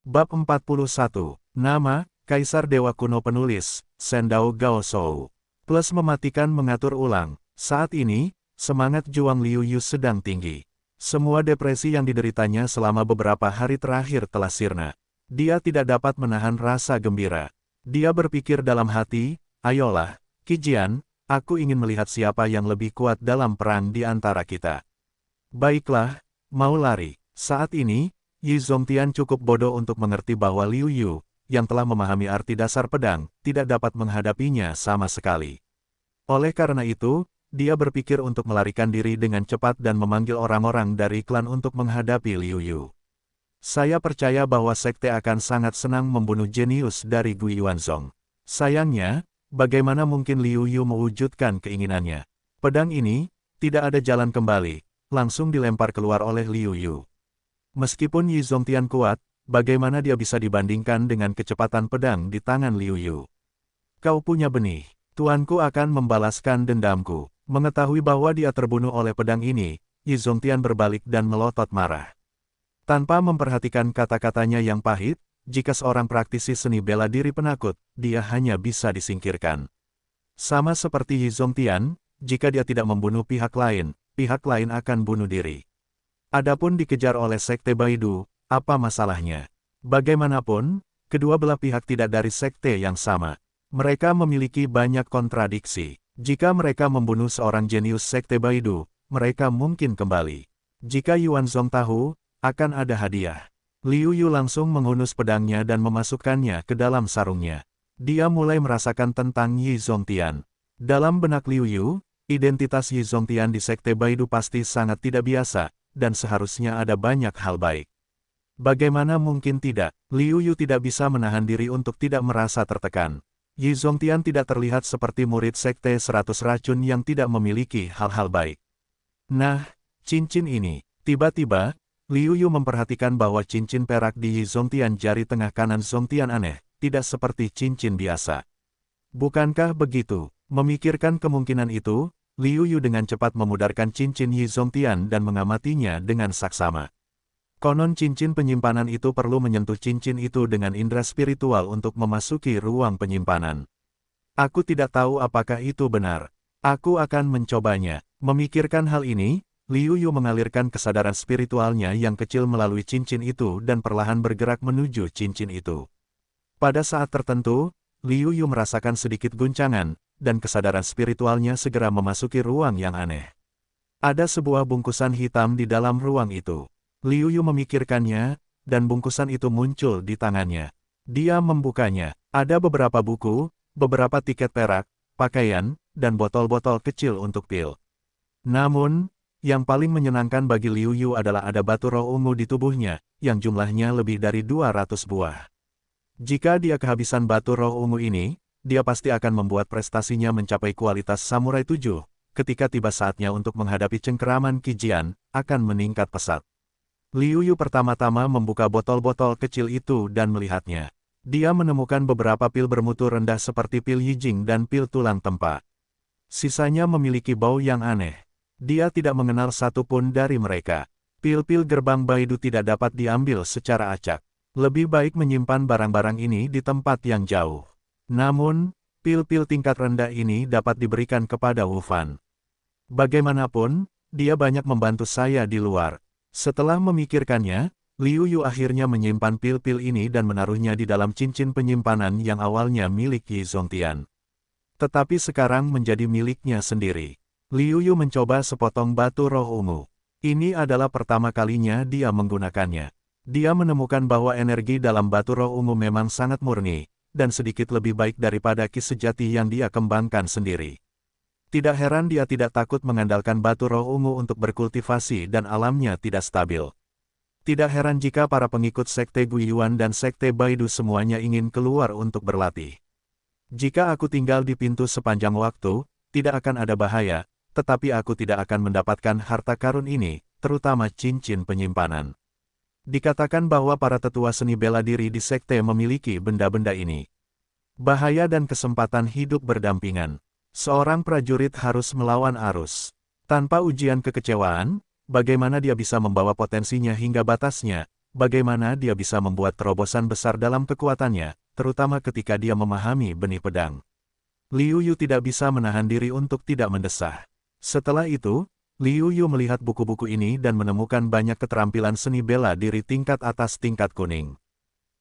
Bab 41. Nama, Kaisar Dewa Kuno. Penulis, Sendao Gaoshou. Plus mematikan mengatur ulang. Saat ini, semangat juang Liu Yu sedang tinggi. Semua depresi yang dideritanya selama beberapa hari terakhir telah sirna. Dia tidak dapat menahan rasa gembira. Dia berpikir dalam hati, ayolah, Qijian, aku ingin melihat siapa yang lebih kuat dalam perang di antara kita. Baiklah, mau lari. Saat ini, Yi Zongtian cukup bodoh untuk mengerti bahwa Liu Yu, yang telah memahami arti dasar pedang, tidak dapat menghadapinya sama sekali. Oleh karena itu, dia berpikir untuk melarikan diri dengan cepat dan memanggil orang-orang dari klan untuk menghadapi Liu Yu. Saya percaya bahwa sekte akan sangat senang membunuh jenius dari Gui Yuanzong. Sayangnya, bagaimana mungkin Liu Yu mewujudkan keinginannya? Pedang ini, tidak ada jalan kembali, langsung dilempar keluar oleh Liu Yu. Meskipun Yi Zongtian kuat, bagaimana dia bisa dibandingkan dengan kecepatan pedang di tangan Liu Yu? Kau punya benih, tuanku akan membalaskan dendamku. Mengetahui bahwa dia terbunuh oleh pedang ini, Yi Zongtian berbalik dan melotot marah. Tanpa memperhatikan kata-katanya yang pahit, jika seorang praktisi seni bela diri penakut, dia hanya bisa disingkirkan. Sama seperti Yi Zongtian, jika dia tidak membunuh pihak lain akan bunuh diri. Adapun dikejar oleh Sekte Baidu, apa masalahnya? Bagaimanapun, kedua belah pihak tidak dari sekte yang sama. Mereka memiliki banyak kontradiksi. Jika mereka membunuh seorang jenius Sekte Baidu, mereka mungkin kembali. Jika Yuanzong tahu, akan ada hadiah. Liu Yu langsung menghunus pedangnya dan memasukkannya ke dalam sarungnya. Dia mulai merasakan tentang Yi Zongtian. Dalam benak Liu Yu, identitas Yi Zongtian di Sekte Baidu pasti sangat tidak biasa, dan seharusnya ada banyak hal baik. Bagaimana mungkin tidak? Liu Yu tidak bisa menahan diri untuk tidak merasa tertekan. Yi Zongtian tidak terlihat seperti murid Sekte 100 Racun yang tidak memiliki hal-hal baik. Nah, cincin ini. Tiba-tiba, Liu Yu memperhatikan bahwa cincin perak di Yi Zongtian jari tengah kanan Zongtian aneh, tidak seperti cincin biasa. Bukankah begitu? Memikirkan kemungkinan itu, Liu Yu dengan cepat memudarkan cincin Yi Zongtian dan mengamatinya dengan saksama. Konon cincin penyimpanan itu perlu menyentuh cincin itu dengan indera spiritual untuk memasuki ruang penyimpanan. Aku tidak tahu apakah itu benar. Aku akan mencobanya. Memikirkan hal ini, Liu Yu mengalirkan kesadaran spiritualnya yang kecil melalui cincin itu dan perlahan bergerak menuju cincin itu. Pada saat tertentu, Liu Yu merasakan sedikit guncangan, dan kesadaran spiritualnya segera memasuki ruang yang aneh. Ada sebuah bungkusan hitam di dalam ruang itu. Liu Yu memikirkannya, dan bungkusan itu muncul di tangannya. Dia membukanya. Ada beberapa buku, beberapa tiket perak, pakaian, dan botol-botol kecil untuk pil. Namun, yang paling menyenangkan bagi Liu Yu adalah ada batu roh ungu di tubuhnya, yang jumlahnya lebih dari 200 buah. Jika dia kehabisan batu roh ungu ini, dia pasti akan membuat prestasinya mencapai kualitas Samurai 7, ketika tiba saatnya untuk menghadapi cengkeraman Qijian, akan meningkat pesat. Liu Yu pertama-tama membuka botol-botol kecil itu dan melihatnya. Dia menemukan beberapa pil bermutu rendah seperti pil Yijing dan pil tulang tempa. Sisanya memiliki bau yang aneh. Dia tidak mengenal satu pun dari mereka. Pil-pil gerbang Baidu tidak dapat diambil secara acak. Lebih baik menyimpan barang-barang ini di tempat yang jauh. Namun, pil-pil tingkat rendah ini dapat diberikan kepada Wu Fan. Bagaimanapun, dia banyak membantu saya di luar. Setelah memikirkannya, Liu Yu akhirnya menyimpan pil-pil ini dan menaruhnya di dalam cincin penyimpanan yang awalnya milik Yi Zongtian. Tetapi sekarang menjadi miliknya sendiri. Liu Yu mencoba sepotong batu roh ungu. Ini adalah pertama kalinya dia menggunakannya. Dia menemukan bahwa energi dalam batu roh ungu memang sangat murni, dan sedikit lebih baik daripada ki sejati yang dia kembangkan sendiri. Tidak heran dia tidak takut mengandalkan batu roh ungu untuk berkultivasi dan alamnya tidak stabil. Tidak heran jika para pengikut Sekte Guiyuan dan Sekte Baidu semuanya ingin keluar untuk berlatih. Jika aku tinggal di pintu sepanjang waktu, tidak akan ada bahaya, tetapi aku tidak akan mendapatkan harta karun ini, terutama cincin penyimpanan. Dikatakan bahwa para tetua seni bela diri di sekte memiliki benda-benda ini. Bahaya dan kesempatan hidup berdampingan. Seorang prajurit harus melawan arus. Tanpa ujian kekecewaan, bagaimana dia bisa membawa potensinya hingga batasnya, bagaimana dia bisa membuat terobosan besar dalam kekuatannya, terutama ketika dia memahami benih pedang. Liu Yu tidak bisa menahan diri untuk tidak mendesah. Setelah itu, Liu Yu melihat buku-buku ini dan menemukan banyak keterampilan seni bela diri tingkat atas tingkat kuning.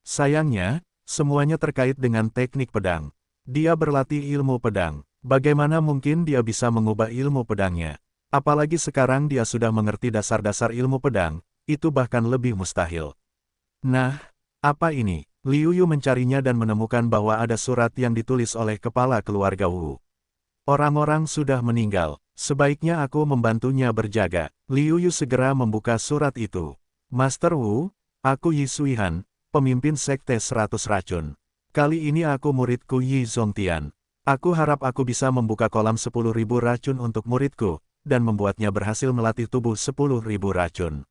Sayangnya, semuanya terkait dengan teknik pedang. Dia berlatih ilmu pedang. Bagaimana mungkin dia bisa mengubah ilmu pedangnya? Apalagi sekarang dia sudah mengerti dasar-dasar ilmu pedang, itu bahkan lebih mustahil. Nah, apa ini? Liu Yu mencarinya dan menemukan bahwa ada surat yang ditulis oleh kepala keluarga Wu. Orang-orang sudah meninggal, sebaiknya aku membantunya berjaga. Liu Yu segera membuka surat itu. Master Wu, aku Yi Suihan, pemimpin Sekte 100 Racun. Kali ini aku muridku Yi Zongtian. Aku harap aku bisa membuka kolam 10.000 racun untuk muridku, dan membuatnya berhasil melatih tubuh 10.000 racun.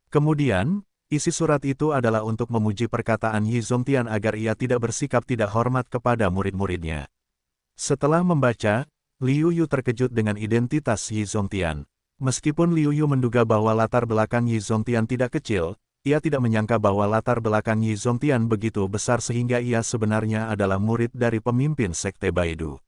Kemudian, isi surat itu adalah untuk memuji perkataan Yi Zongtian agar ia tidak bersikap tidak hormat kepada murid-muridnya. Setelah membaca, Liu Yu terkejut dengan identitas Yi Zongtian. Meskipun Liu Yu menduga bahwa latar belakang Yi Zongtian tidak kecil, ia tidak menyangka bahwa latar belakang Yi Zongtian begitu besar sehingga ia sebenarnya adalah murid dari pemimpin Sekte Baidu.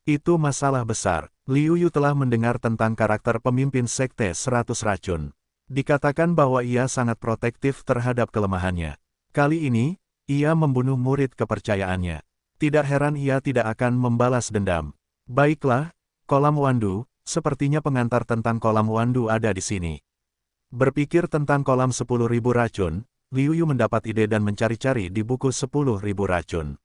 Itu masalah besar. Liu Yu telah mendengar tentang karakter pemimpin Sekte 100 Racun. Dikatakan bahwa ia sangat protektif terhadap kelemahannya. Kali ini, ia membunuh murid kepercayaannya. Tidak heran ia tidak akan membalas dendam. Baiklah, kolam Wandu, sepertinya pengantar tentang kolam Wandu ada di sini. Berpikir tentang kolam 10.000 racun, Liu Yu mendapat ide dan mencari-cari di buku 10.000 racun.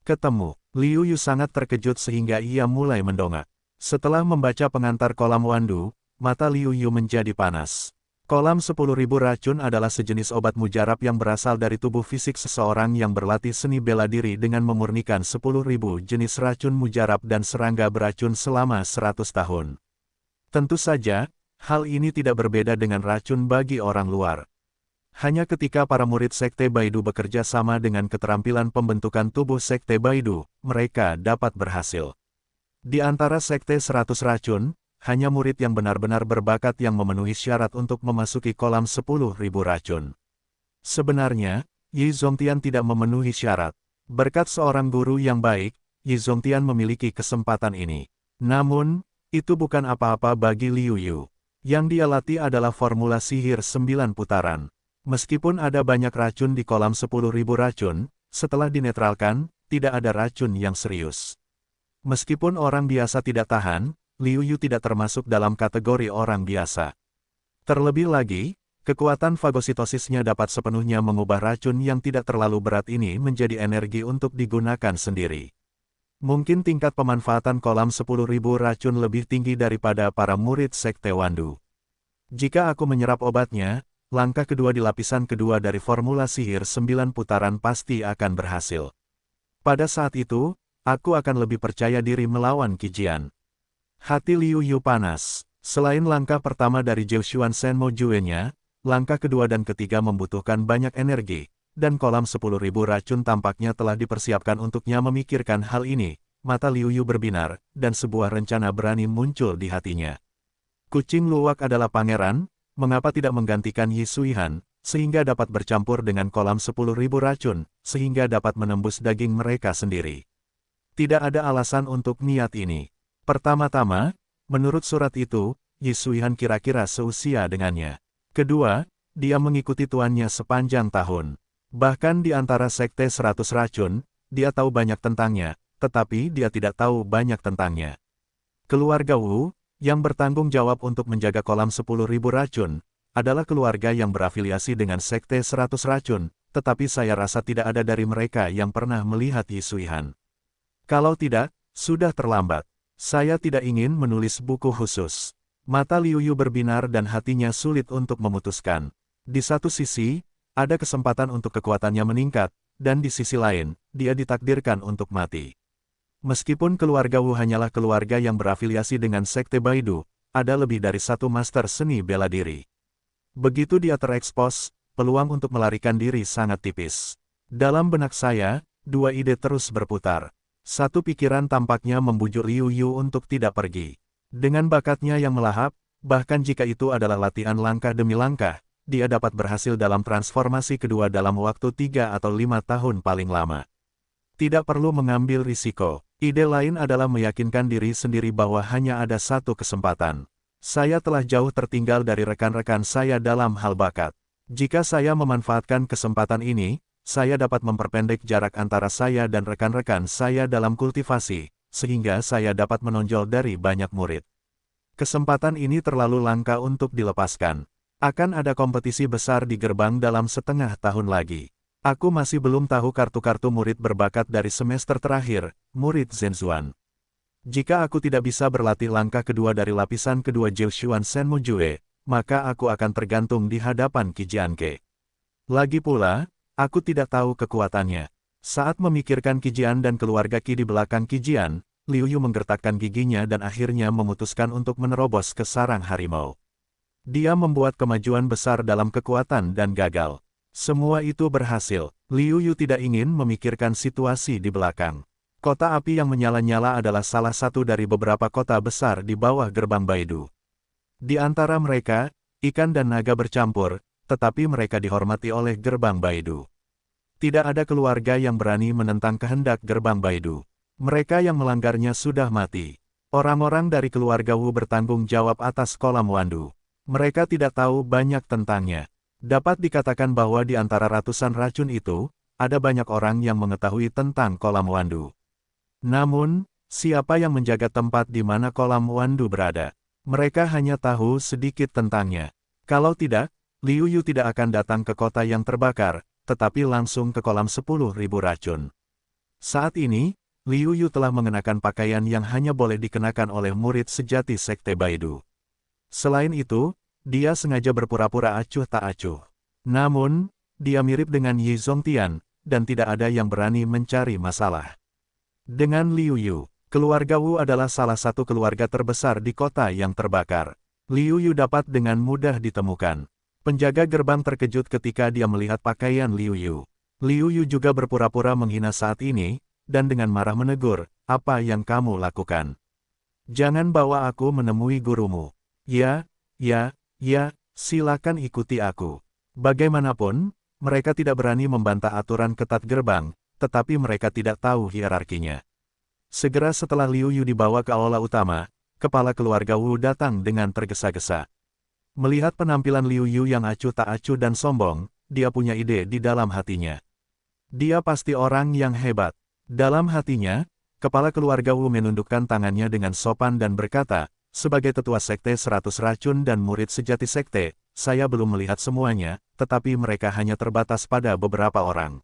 Ketemu, Liu Yu sangat terkejut sehingga ia mulai mendongak. Setelah membaca pengantar kolam Wandu, mata Liu Yu menjadi panas. Kolam 10.000 racun adalah sejenis obat mujarab yang berasal dari tubuh fisik seseorang yang berlatih seni bela diri dengan memurnikan 10.000 jenis racun mujarab dan serangga beracun selama 100 tahun. Tentu saja, hal ini tidak berbeda dengan racun bagi orang luar. Hanya ketika para murid Sekte Baidu bekerja sama dengan keterampilan pembentukan tubuh Sekte Baidu, mereka dapat berhasil. Di antara Sekte 100 Racun, hanya murid yang benar-benar berbakat yang memenuhi syarat untuk memasuki kolam 10.000 racun. Sebenarnya, Yi Zongtian tidak memenuhi syarat. Berkat seorang guru yang baik, Yi Zongtian memiliki kesempatan ini. Namun, itu bukan apa-apa bagi Liu Yu. Yang dia latih adalah formula sihir 9 putaran. Meskipun ada banyak racun di kolam 10.000 racun, setelah dinetralkan, tidak ada racun yang serius. Meskipun orang biasa tidak tahan, Liu Yu tidak termasuk dalam kategori orang biasa. Terlebih lagi, kekuatan fagositosisnya dapat sepenuhnya mengubah racun yang tidak terlalu berat ini menjadi energi untuk digunakan sendiri. Mungkin tingkat pemanfaatan kolam 10.000 racun lebih tinggi daripada para murid Sekte Wandu. Jika aku menyerap obatnya, langkah kedua di lapisan kedua dari formula sihir 9 putaran pasti akan berhasil. Pada saat itu, aku akan lebih percaya diri melawan Qijian. Hati Liu Yu panas. Selain langkah pertama dari Zhoushuan Senmo Jue-nya, langkah kedua dan ketiga membutuhkan banyak energi, dan kolam 10.000 racun tampaknya telah dipersiapkan untuknya memikirkan hal ini. Mata Liu Yu berbinar, dan sebuah rencana berani muncul di hatinya. Kucing luwak adalah pangeran, mengapa tidak menggantikan Yi Suihan, sehingga dapat bercampur dengan kolam 10.000 racun, sehingga dapat menembus daging mereka sendiri. Tidak ada alasan untuk niat ini. Pertama-tama, menurut surat itu, Yi Suihan kira-kira seusia dengannya. Kedua, dia mengikuti tuannya sepanjang tahun. Bahkan di antara Sekte 100 Racun, dia tahu banyak tentangnya, tetapi dia tidak tahu banyak tentangnya. Keluarga Wu, yang bertanggung jawab untuk menjaga kolam 10.000 racun, adalah keluarga yang berafiliasi dengan Sekte 100 Racun, tetapi saya rasa tidak ada dari mereka yang pernah melihat Yi Suihan. Kalau tidak, sudah terlambat. Saya tidak ingin menulis buku khusus. Mata Liu Yu berbinar dan hatinya sulit untuk memutuskan. Di satu sisi, ada kesempatan untuk kekuatannya meningkat, dan di sisi lain, dia ditakdirkan untuk mati. Meskipun keluarga Wu hanyalah keluarga yang berafiliasi dengan Sekte Baidu, ada lebih dari satu master seni bela diri. Begitu dia terekspos, peluang untuk melarikan diri sangat tipis. Dalam benak saya, dua ide terus berputar. Satu pikiran tampaknya membujuk Liu Yu untuk tidak pergi. Dengan bakatnya yang melahap, bahkan jika itu adalah latihan langkah demi langkah, dia dapat berhasil dalam transformasi kedua dalam waktu 3 atau 5 tahun paling lama. Tidak perlu mengambil risiko. Ide lain adalah meyakinkan diri sendiri bahwa hanya ada satu kesempatan. Saya telah jauh tertinggal dari rekan-rekan saya dalam hal bakat. Jika saya memanfaatkan kesempatan ini, saya dapat memperpendek jarak antara saya dan rekan-rekan saya dalam kultivasi, sehingga saya dapat menonjol dari banyak murid. Kesempatan ini terlalu langka untuk dilepaskan. Akan ada kompetisi besar di gerbang dalam setengah tahun lagi. Aku masih belum tahu kartu-kartu murid berbakat dari semester terakhir, murid Zhenzuan. Jika aku tidak bisa berlatih langkah kedua dari lapisan kedua Jiushuan Senmujue, maka aku akan tergantung di hadapan Qi Jianke. Lagi pula, aku tidak tahu kekuatannya. Saat memikirkan Qi Jian dan keluarga Qi di belakang Qi Jian, Liu Yu menggertakkan giginya dan akhirnya memutuskan untuk menerobos ke sarang harimau. Dia membuat kemajuan besar dalam kekuatan dan gagal. Semua itu berhasil. Liu Yu tidak ingin memikirkan situasi di belakang. Kota api yang menyala-nyala adalah salah satu dari beberapa kota besar di bawah gerbang Baidu. Di antara mereka, ikan dan naga bercampur, tetapi mereka dihormati oleh gerbang Baidu. Tidak ada keluarga yang berani menentang kehendak gerbang Baidu. Mereka yang melanggarnya sudah mati. Orang-orang dari keluarga Wu bertanggung jawab atas kolam Wandu. Mereka tidak tahu banyak tentangnya. Dapat dikatakan bahwa di antara ratusan racun itu, ada banyak orang yang mengetahui tentang kolam Wandu. Namun, siapa yang menjaga tempat di mana kolam Wandu berada? Mereka hanya tahu sedikit tentangnya. Kalau tidak, Liu Yu tidak akan datang ke kota yang terbakar, tetapi langsung ke kolam 10.000 racun. Saat ini, Liu Yu telah mengenakan pakaian yang hanya boleh dikenakan oleh murid sejati Sekte Baidu. Selain itu, dia sengaja berpura-pura acuh tak acuh. Namun, dia mirip dengan Yi Zongtian, dan tidak ada yang berani mencari masalah. Dengan Liu Yu, keluarga Wu adalah salah satu keluarga terbesar di kota yang terbakar. Liu Yu dapat dengan mudah ditemukan. Penjaga gerbang terkejut ketika dia melihat pakaian Liu Yu. Liu Yu juga berpura-pura menghina saat ini, dan dengan marah menegur, "Apa yang kamu lakukan? Jangan bawa aku menemui gurumu." "Ya, silakan ikuti aku." Bagaimanapun, mereka tidak berani membantah aturan ketat gerbang, tetapi mereka tidak tahu hierarkinya. Segera setelah Liu Yu dibawa ke aula utama, kepala keluarga Wu datang dengan tergesa-gesa. Melihat penampilan Liu Yu yang acuh tak acuh dan sombong, dia punya ide di dalam hatinya. Dia pasti orang yang hebat. Dalam hatinya, kepala keluarga Wu menundukkan tangannya dengan sopan dan berkata, "Sebagai tetua sekte 100 racun dan murid sejati sekte, saya belum melihat semuanya, tetapi mereka hanya terbatas pada beberapa orang.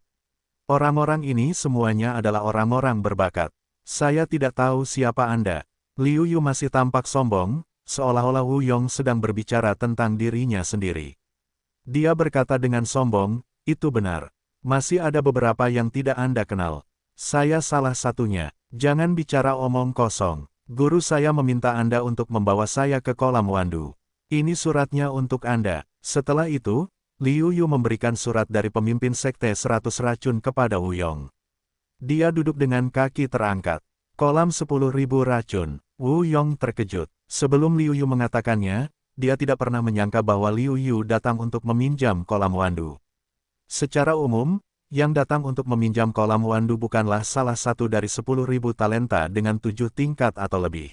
Orang-orang ini semuanya adalah orang-orang berbakat. Saya tidak tahu siapa Anda." Liu Yu masih tampak sombong, seolah-olah Wu Yong sedang berbicara tentang dirinya sendiri. Dia berkata dengan sombong, "Itu benar. Masih ada beberapa yang tidak Anda kenal. Saya salah satunya. Jangan bicara omong kosong. Guru saya meminta Anda untuk membawa saya ke kolam Wandu. Ini suratnya untuk Anda." Setelah itu, Liu Yu memberikan surat dari pemimpin sekte 100 racun kepada Wu Yong. Dia duduk dengan kaki terangkat. Kolam 10.000 racun. Wu Yong terkejut. Sebelum Liu Yu mengatakannya, dia tidak pernah menyangka bahwa Liu Yu datang untuk meminjam kolam Wandu. Secara umum, yang datang untuk meminjam kolam Wandu bukanlah salah satu dari 10.000 talenta dengan 7 tingkat atau lebih.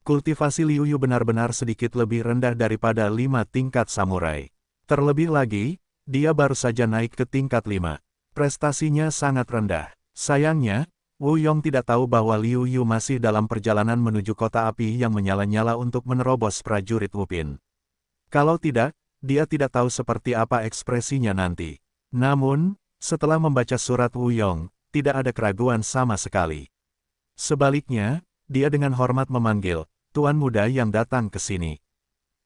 Kultivasi Liu Yu benar-benar sedikit lebih rendah daripada 5 tingkat samurai. Terlebih lagi, dia baru saja naik ke tingkat 5. Prestasinya sangat rendah. Sayangnya, Wu Yong tidak tahu bahwa Liu Yu masih dalam perjalanan menuju kota api yang menyala-nyala untuk menerobos prajurit Wupin. Kalau tidak, dia tidak tahu seperti apa ekspresinya nanti. Namun, setelah membaca surat Wu Yong, tidak ada keraguan sama sekali. Sebaliknya, dia dengan hormat memanggil, "Tuan muda yang datang ke sini.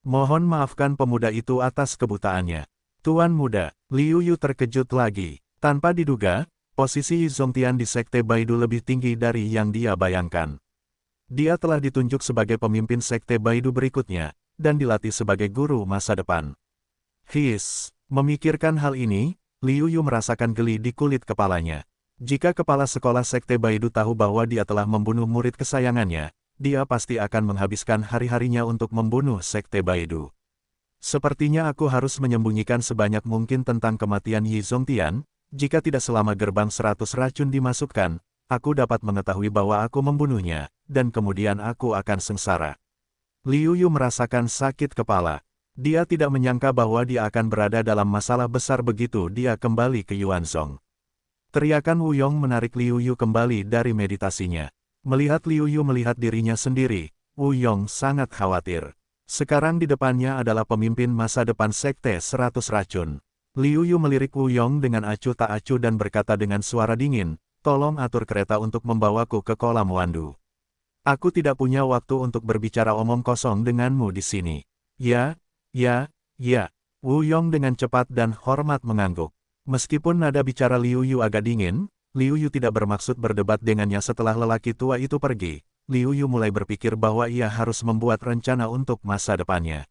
Mohon maafkan pemuda itu atas kebutaannya." "Tuan muda." Liu Yu terkejut lagi. Tanpa diduga, posisi Yi Zongtian di Sekte Baidu lebih tinggi dari yang dia bayangkan. Dia telah ditunjuk sebagai pemimpin Sekte Baidu berikutnya, dan dilatih sebagai guru masa depan. Memikirkan hal ini, Liu Yu merasakan geli di kulit kepalanya. Jika kepala sekolah Sekte Baidu tahu bahwa dia telah membunuh murid kesayangannya, dia pasti akan menghabiskan hari-harinya untuk membunuh Sekte Baidu. Sepertinya aku harus menyembunyikan sebanyak mungkin tentang kematian Yi Zongtian, jika tidak selama gerbang 100 racun dimasukkan, aku dapat mengetahui bahwa aku membunuhnya, dan kemudian aku akan sengsara. Liu Yu merasakan sakit kepala. Dia tidak menyangka bahwa dia akan berada dalam masalah besar begitu dia kembali ke Yuanzhong. Teriakan Wu Yong menarik Liu Yu kembali dari meditasinya. Melihat Liu Yu melihat dirinya sendiri, Wu Yong sangat khawatir. Sekarang di depannya adalah pemimpin masa depan Sekte 100 Racun. Liu Yu melirik Wu Yong dengan acuh tak acuh dan berkata dengan suara dingin, "Tolong atur kereta untuk membawaku ke kolam Wandu. Aku tidak punya waktu untuk berbicara omong kosong denganmu di sini." "Ya, ya, ya." Wu Yong dengan cepat dan hormat mengangguk. Meskipun nada bicara Liu Yu agak dingin, Liu Yu tidak bermaksud berdebat dengannya setelah lelaki tua itu pergi. Liu Yu mulai berpikir bahwa ia harus membuat rencana untuk masa depannya.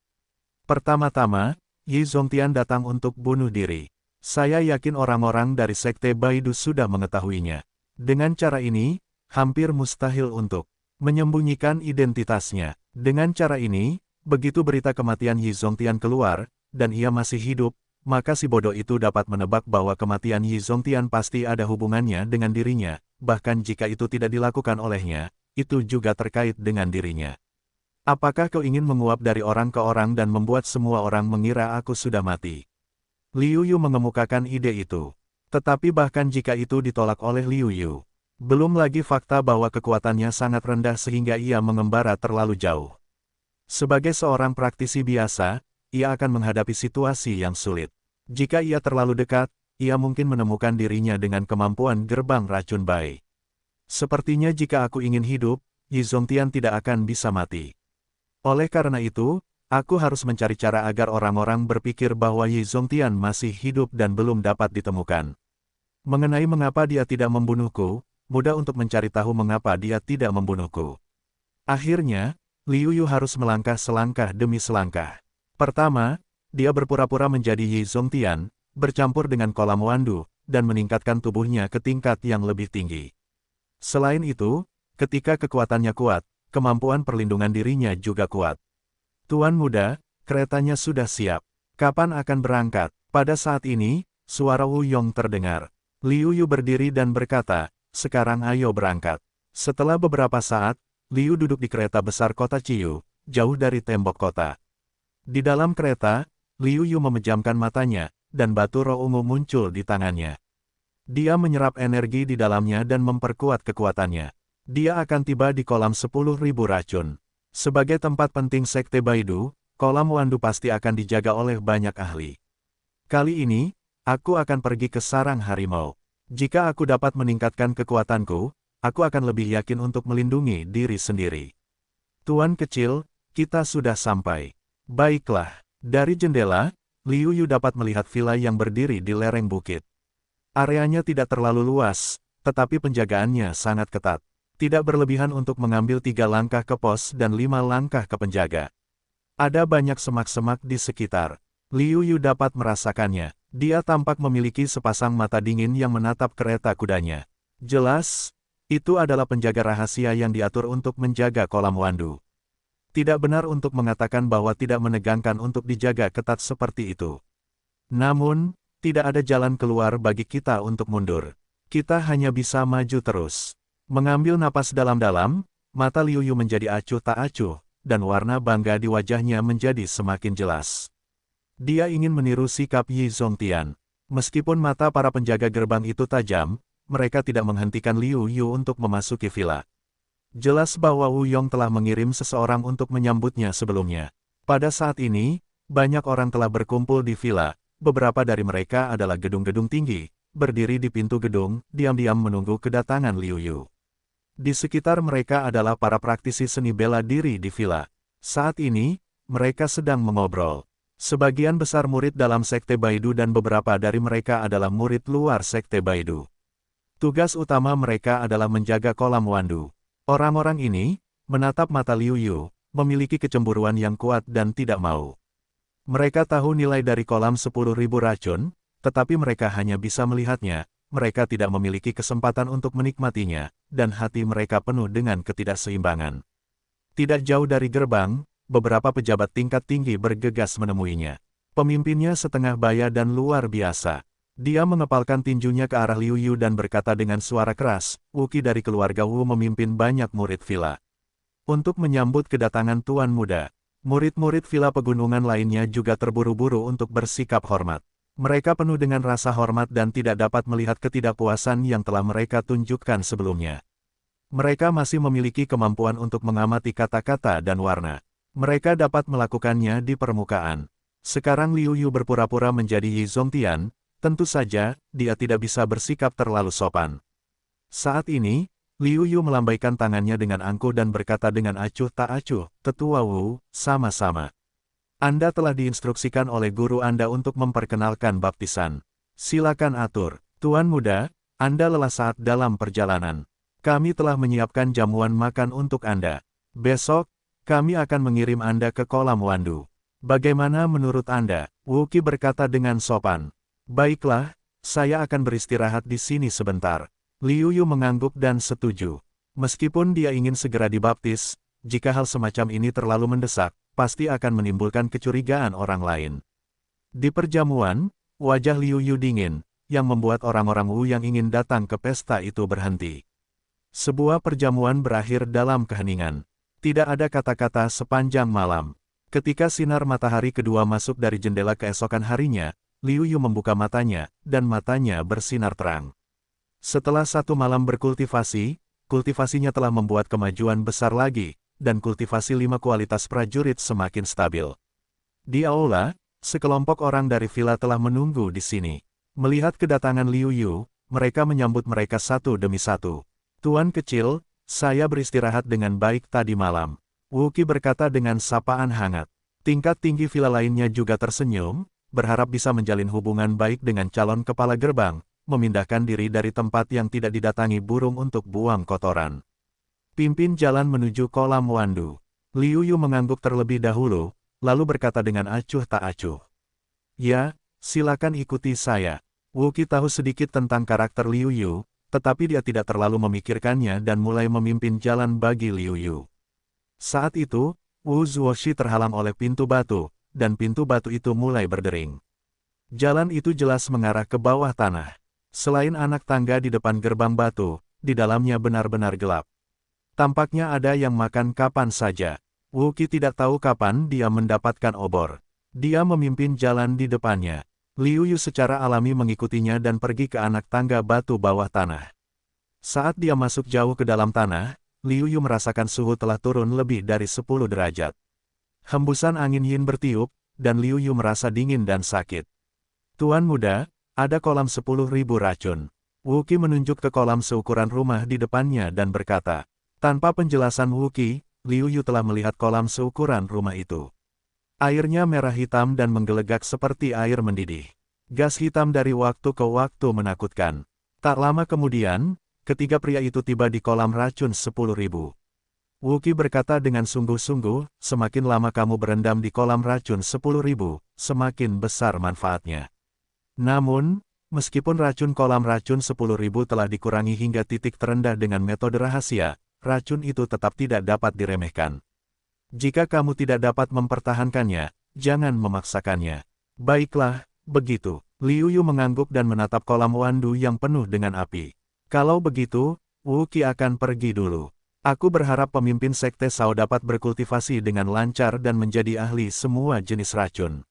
Pertama-tama, Yi Zongtian datang untuk bunuh diri. Saya yakin orang-orang dari Sekte Baidu sudah mengetahuinya. Dengan cara ini, hampir mustahil untuk menyembunyikan identitasnya. Dengan cara ini, begitu berita kematian Yi Zongtian keluar, dan ia masih hidup, maka si bodoh itu dapat menebak bahwa kematian Yi Zongtian pasti ada hubungannya dengan dirinya, bahkan jika itu tidak dilakukan olehnya, itu juga terkait dengan dirinya. Apakah kau ingin menguap dari orang ke orang dan membuat semua orang mengira aku sudah mati? Liu Yu mengemukakan ide itu. Tetapi bahkan jika itu ditolak oleh Liu Yu, belum lagi fakta bahwa kekuatannya sangat rendah sehingga ia mengembara terlalu jauh. Sebagai seorang praktisi biasa, ia akan menghadapi situasi yang sulit. Jika ia terlalu dekat, ia mungkin menemukan dirinya dengan kemampuan gerbang racun Bai. Sepertinya jika aku ingin hidup, Yi Zongtian tidak akan bisa mati. Oleh karena itu, aku harus mencari cara agar orang-orang berpikir bahwa Yi Zongtian masih hidup dan belum dapat ditemukan. Mengenai mengapa dia tidak membunuhku, mudah untuk mencari tahu mengapa dia tidak membunuhku. Akhirnya, Liu Yu harus melangkah selangkah demi selangkah. Pertama, dia berpura-pura menjadi Yi Zongtian, bercampur dengan kolam Wandu, dan meningkatkan tubuhnya ke tingkat yang lebih tinggi. Selain itu, ketika kekuatannya kuat, kemampuan perlindungan dirinya juga kuat. "Tuan muda, keretanya sudah siap. Kapan akan berangkat?" Pada saat ini, suara Wu Yong terdengar. Liu Yu berdiri dan berkata, "Sekarang ayo berangkat." Setelah beberapa saat, Liu duduk di kereta besar kota Ciyu, jauh dari tembok kota. Di dalam kereta, Liu Yu memejamkan matanya, dan batu roh ungu muncul di tangannya. Dia menyerap energi di dalamnya dan memperkuat kekuatannya. Dia akan tiba di kolam 10.000 racun. Sebagai tempat penting Sekte Baidu, kolam Wandu pasti akan dijaga oleh banyak ahli. Kali ini, aku akan pergi ke sarang harimau. Jika aku dapat meningkatkan kekuatanku, aku akan lebih yakin untuk melindungi diri sendiri. "Tuan kecil, kita sudah sampai." "Baiklah." Dari jendela, Liu Yu dapat melihat villa yang berdiri di lereng bukit. Areanya tidak terlalu luas, tetapi penjagaannya sangat ketat. Tidak berlebihan untuk mengambil 3 langkah ke pos dan 5 langkah ke penjaga. Ada banyak semak-semak di sekitar. Liu Yu dapat merasakannya. Dia tampak memiliki sepasang mata dingin yang menatap kereta kudanya. Jelas, itu adalah penjaga rahasia yang diatur untuk menjaga kolam Wandu. Tidak benar untuk mengatakan bahwa tidak menegangkan untuk dijaga ketat seperti itu. Namun, tidak ada jalan keluar bagi kita untuk mundur. Kita hanya bisa maju terus. Mengambil napas dalam-dalam, mata Liu Yu menjadi acuh tak acuh, dan warna bangga di wajahnya menjadi semakin jelas. Dia ingin meniru sikap Yi Zongtian. Meskipun mata para penjaga gerbang itu tajam, mereka tidak menghentikan Liu Yu untuk memasuki villa. Jelas bahwa Wu Yong telah mengirim seseorang untuk menyambutnya sebelumnya. Pada saat ini, banyak orang telah berkumpul di villa. Beberapa dari mereka adalah gedung-gedung tinggi, berdiri di pintu gedung, diam-diam menunggu kedatangan Liu Yu. Di sekitar mereka adalah para praktisi seni bela diri di villa. Saat ini, mereka sedang mengobrol. Sebagian besar murid dalam Sekte Baidu dan beberapa dari mereka adalah murid luar Sekte Baidu. Tugas utama mereka adalah menjaga kolam Wandu. Orang-orang ini, menatap mata Liu Yu, memiliki kecemburuan yang kuat dan tidak mau. Mereka tahu nilai dari kolam 10.000 racun, tetapi mereka hanya bisa melihatnya, mereka tidak memiliki kesempatan untuk menikmatinya, dan hati mereka penuh dengan ketidakseimbangan. Tidak jauh dari gerbang, beberapa pejabat tingkat tinggi bergegas menemuinya. Pemimpinnya setengah baya dan luar biasa. Dia mengepalkan tinjunya ke arah Liu Yu dan berkata dengan suara keras, "Wuki dari keluarga Wu memimpin banyak murid villa. Untuk menyambut kedatangan Tuan Muda, murid-murid villa pegunungan lainnya juga terburu-buru untuk bersikap hormat. Mereka penuh dengan rasa hormat dan tidak dapat melihat ketidakpuasan yang telah mereka tunjukkan sebelumnya. Mereka masih memiliki kemampuan untuk mengamati kata-kata dan warna. Mereka dapat melakukannya di permukaan. Sekarang Liu Yu berpura-pura menjadi Yi Zongtian. Tentu saja, dia tidak bisa bersikap terlalu sopan. Saat ini, Liu Yu melambaikan tangannya dengan angkuh dan berkata dengan acuh tak acuh, "Tetua Wu, sama-sama. Anda telah diinstruksikan oleh guru Anda untuk memperkenalkan baptisan. Silakan atur. Tuan Muda, Anda lelah saat dalam perjalanan. Kami telah menyiapkan jamuan makan untuk Anda. Besok, kami akan mengirim Anda ke kolam Wandu. Bagaimana menurut Anda?" Wuki berkata dengan sopan. "Baiklah, saya akan beristirahat di sini sebentar." Liu Yu mengangguk dan setuju. Meskipun dia ingin segera dibaptis, jika hal semacam ini terlalu mendesak, pasti akan menimbulkan kecurigaan orang lain. Di perjamuan, wajah Liu Yu dingin, yang membuat orang-orang Wu yang ingin datang ke pesta itu berhenti. Sebuah perjamuan berakhir dalam keheningan. Tidak ada kata-kata sepanjang malam. Ketika sinar matahari kedua masuk dari jendela keesokan harinya, Liu Yu membuka matanya, dan matanya bersinar terang. Setelah satu malam berkultivasi, kultivasinya telah membuat kemajuan besar lagi, dan kultivasi 5 kualitas prajurit semakin stabil. Di aula, sekelompok orang dari villa telah menunggu di sini. Melihat kedatangan Liu Yu, mereka menyambut mereka satu demi satu. "Tuan kecil, saya beristirahat dengan baik tadi malam," Wuki berkata dengan sapaan hangat. Tingkat tinggi villa lainnya juga tersenyum, berharap bisa menjalin hubungan baik dengan calon kepala gerbang, memindahkan diri dari tempat yang tidak didatangi burung untuk buang kotoran. Pimpin jalan menuju kolam Wandu. Liu Yu mengangguk terlebih dahulu, lalu berkata dengan acuh tak acuh. "Ya, silakan ikuti saya." Wuki tahu sedikit tentang karakter Liu Yu, tetapi dia tidak terlalu memikirkannya dan mulai memimpin jalan bagi Liu Yu. Saat itu, Wu Zuoshi terhalang oleh pintu batu, dan pintu batu itu mulai berdering. Jalan itu jelas mengarah ke bawah tanah. Selain anak tangga di depan gerbang batu, di dalamnya benar-benar gelap. Tampaknya ada yang makan kapan saja. Wuki tidak tahu kapan dia mendapatkan obor. Dia memimpin jalan di depannya. Liu Yu secara alami mengikutinya dan pergi ke anak tangga batu bawah tanah. Saat dia masuk jauh ke dalam tanah, Liu Yu merasakan suhu telah turun lebih dari 10 derajat. Hembusan angin yin bertiup, dan Liu Yu merasa dingin dan sakit. "Tuan Muda, ada kolam 10.000 racun." Wuki menunjuk ke kolam seukuran rumah di depannya dan berkata. Tanpa penjelasan Wuki, Liu Yu telah melihat kolam seukuran rumah itu. Airnya merah hitam dan menggelegak seperti air mendidih. Gas hitam dari waktu ke waktu menakutkan. Tak lama kemudian, ketiga pria itu tiba di kolam racun 10.000. Wuki berkata dengan sungguh-sungguh, "Semakin lama kamu berendam di kolam racun 10.000, semakin besar manfaatnya." Namun, meskipun racun kolam racun 10.000 telah dikurangi hingga titik terendah dengan metode rahasia, racun itu tetap tidak dapat diremehkan. Jika kamu tidak dapat mempertahankannya, jangan memaksakannya. "Baiklah, begitu." Liu Yu mengangguk dan menatap kolam Wandu yang penuh dengan api. "Kalau begitu, Wuki akan pergi dulu. Aku berharap pemimpin Sekte Sao dapat berkultivasi dengan lancar dan menjadi ahli semua jenis racun."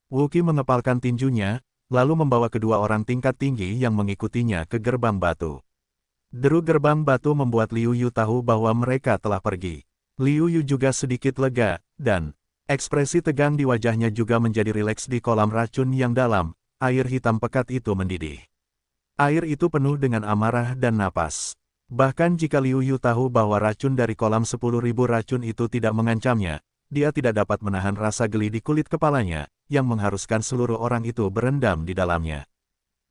Wuki mengepalkan tinjunya, lalu membawa kedua orang tingkat tinggi yang mengikutinya ke gerbang batu. Deru gerbang batu membuat Liu Yu tahu bahwa mereka telah pergi. Liu Yu juga sedikit lega, dan ekspresi tegang di wajahnya juga menjadi rileks di kolam racun yang dalam. Air hitam pekat itu mendidih. Air itu penuh dengan amarah dan napas. Bahkan jika Liu Yu tahu bahwa racun dari kolam 10.000 racun itu tidak mengancamnya, dia tidak dapat menahan rasa geli di kulit kepalanya, yang mengharuskan seluruh orang itu berendam di dalamnya.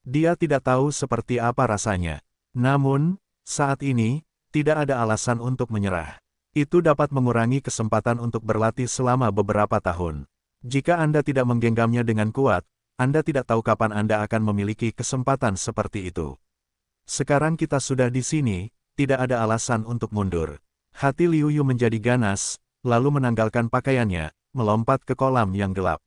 Dia tidak tahu seperti apa rasanya. Namun, saat ini, tidak ada alasan untuk menyerah. Itu dapat mengurangi kesempatan untuk berlatih selama beberapa tahun. Jika Anda tidak menggenggamnya dengan kuat, Anda tidak tahu kapan Anda akan memiliki kesempatan seperti itu. Sekarang kita sudah di sini, tidak ada alasan untuk mundur. Hati Liu Yu menjadi ganas, lalu menanggalkan pakaiannya, melompat ke kolam yang gelap.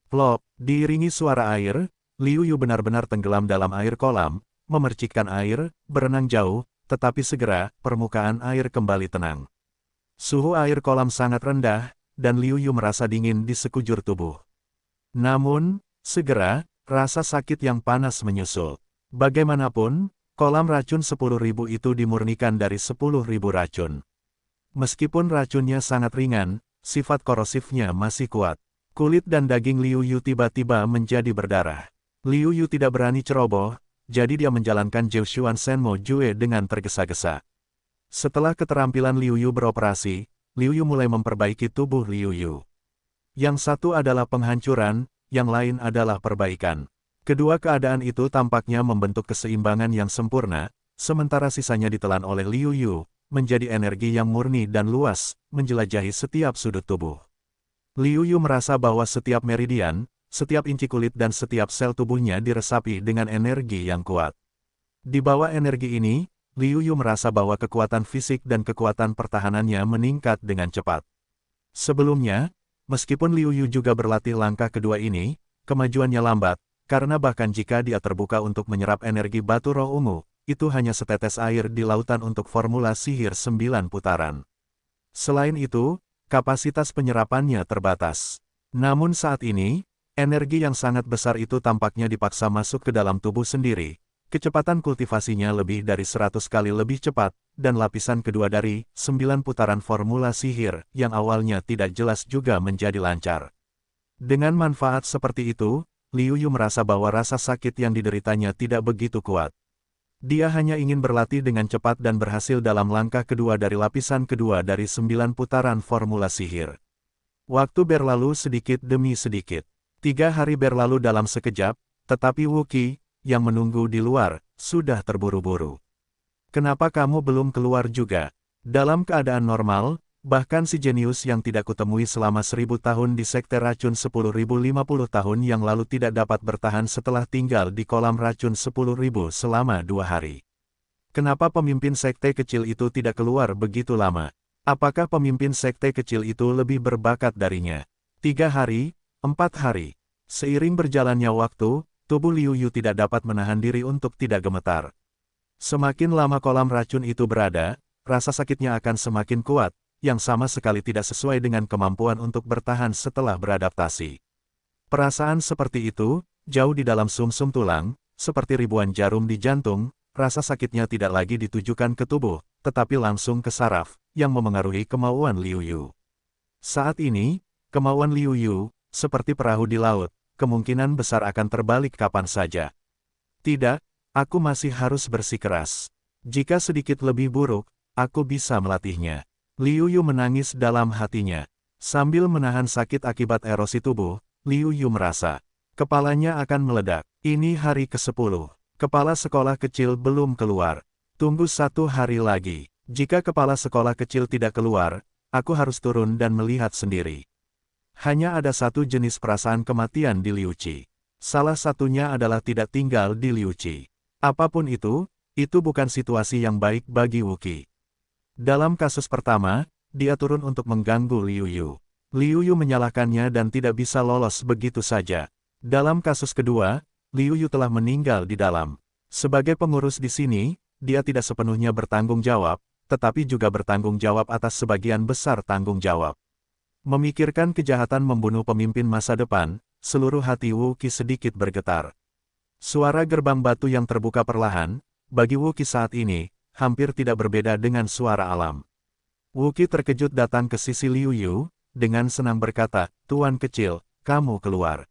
Plop, diiringi suara air, Liu Yu benar-benar tenggelam dalam air kolam, memercikkan air, berenang jauh, tetapi segera, permukaan air kembali tenang. Suhu air kolam sangat rendah, dan Liu Yu merasa dingin di sekujur tubuh. Namun, segera, rasa sakit yang panas menyusul. Bagaimanapun, kolam racun 10.000 itu dimurnikan dari 10.000 racun. Meskipun racunnya sangat ringan, sifat korosifnya masih kuat. Kulit dan daging Liu Yu tiba-tiba menjadi berdarah. Liu Yu tidak berani ceroboh, jadi dia menjalankan Jiushuan Senmo Jue dengan tergesa-gesa. Setelah keterampilan Liu Yu beroperasi, Liu Yu mulai memperbaiki tubuh Liu Yu. Yang satu adalah penghancuran, yang lain adalah perbaikan. Kedua keadaan itu tampaknya membentuk keseimbangan yang sempurna, sementara sisanya ditelan oleh Liu Yu, menjadi energi yang murni dan luas, menjelajahi setiap sudut tubuh. Liu Yu merasa bahwa setiap meridian, setiap inci kulit dan setiap sel tubuhnya diresapi dengan energi yang kuat. Di bawah energi ini, Liu Yu merasa bahwa kekuatan fisik dan kekuatan pertahanannya meningkat dengan cepat. Sebelumnya, meskipun Liu Yu juga berlatih langkah kedua ini, kemajuannya lambat, karena bahkan jika dia terbuka untuk menyerap energi batu roh ungu, itu hanya setetes air di lautan untuk formula sihir 9 putaran. Selain itu, kapasitas penyerapannya terbatas. Namun saat ini, energi yang sangat besar itu tampaknya dipaksa masuk ke dalam tubuh sendiri. Kecepatan kultivasinya lebih dari 100 kali lebih cepat, dan lapisan kedua dari 9 putaran formula sihir yang awalnya tidak jelas juga menjadi lancar. Dengan manfaat seperti itu, Liu Yu merasa bahwa rasa sakit yang dideritanya tidak begitu kuat. Dia hanya ingin berlatih dengan cepat dan berhasil dalam langkah kedua dari lapisan kedua dari 9 putaran formula sihir. Waktu berlalu sedikit demi sedikit. 3 hari berlalu dalam sekejap, tetapi Wu Qi, yang menunggu di luar, sudah terburu-buru. Kenapa kamu belum keluar juga? Dalam keadaan normal, bahkan si jenius yang tidak kutemui selama 1000 tahun di sekte racun 10.050 tahun yang lalu tidak dapat bertahan setelah tinggal di kolam racun 10.000 selama 2 hari. Kenapa pemimpin sekte kecil itu tidak keluar begitu lama? Apakah pemimpin sekte kecil itu lebih berbakat darinya? 3 hari, 4 hari. Seiring berjalannya waktu, tubuh Liu Yu tidak dapat menahan diri untuk tidak gemetar. Semakin lama kolam racun itu berada, rasa sakitnya akan semakin kuat, yang sama sekali tidak sesuai dengan kemampuan untuk bertahan setelah beradaptasi. Perasaan seperti itu, jauh di dalam sumsum tulang, seperti ribuan jarum di jantung, rasa sakitnya tidak lagi ditujukan ke tubuh, tetapi langsung ke saraf, yang memengaruhi kemauan Liu Yu. Saat ini, kemauan Liu Yu, seperti perahu di laut, kemungkinan besar akan terbalik kapan saja. Tidak, aku masih harus bersikeras. Jika sedikit lebih buruk, aku bisa melatihnya. Liu Yu menangis dalam hatinya. Sambil menahan sakit akibat erosi tubuh, Liu Yu merasa kepalanya akan meledak. Ini hari ke-10. Kepala sekolah kecil belum keluar. Tunggu 1 hari lagi. Jika kepala sekolah kecil tidak keluar, aku harus turun dan melihat sendiri. Hanya ada satu jenis perasaan kematian di Liu Qi. Salah satunya adalah tidak tinggal di Liu Qi. Apapun itu bukan situasi yang baik bagi Wu Qi. Dalam kasus pertama, dia turun untuk mengganggu Liu Yu. Liu Yu menyalahkannya dan tidak bisa lolos begitu saja. Dalam kasus kedua, Liu Yu telah meninggal di dalam. Sebagai pengurus di sini, dia tidak sepenuhnya bertanggung jawab, tetapi juga bertanggung jawab atas sebagian besar tanggung jawab. Memikirkan kejahatan membunuh pemimpin masa depan, seluruh hati Wu Qi sedikit bergetar. Suara gerbang batu yang terbuka perlahan, bagi Wu Qi saat ini, hampir tidak berbeda dengan suara alam. Wu Qi terkejut datang ke sisi Liu Yu, dengan senang berkata, "Tuan kecil, kamu keluar."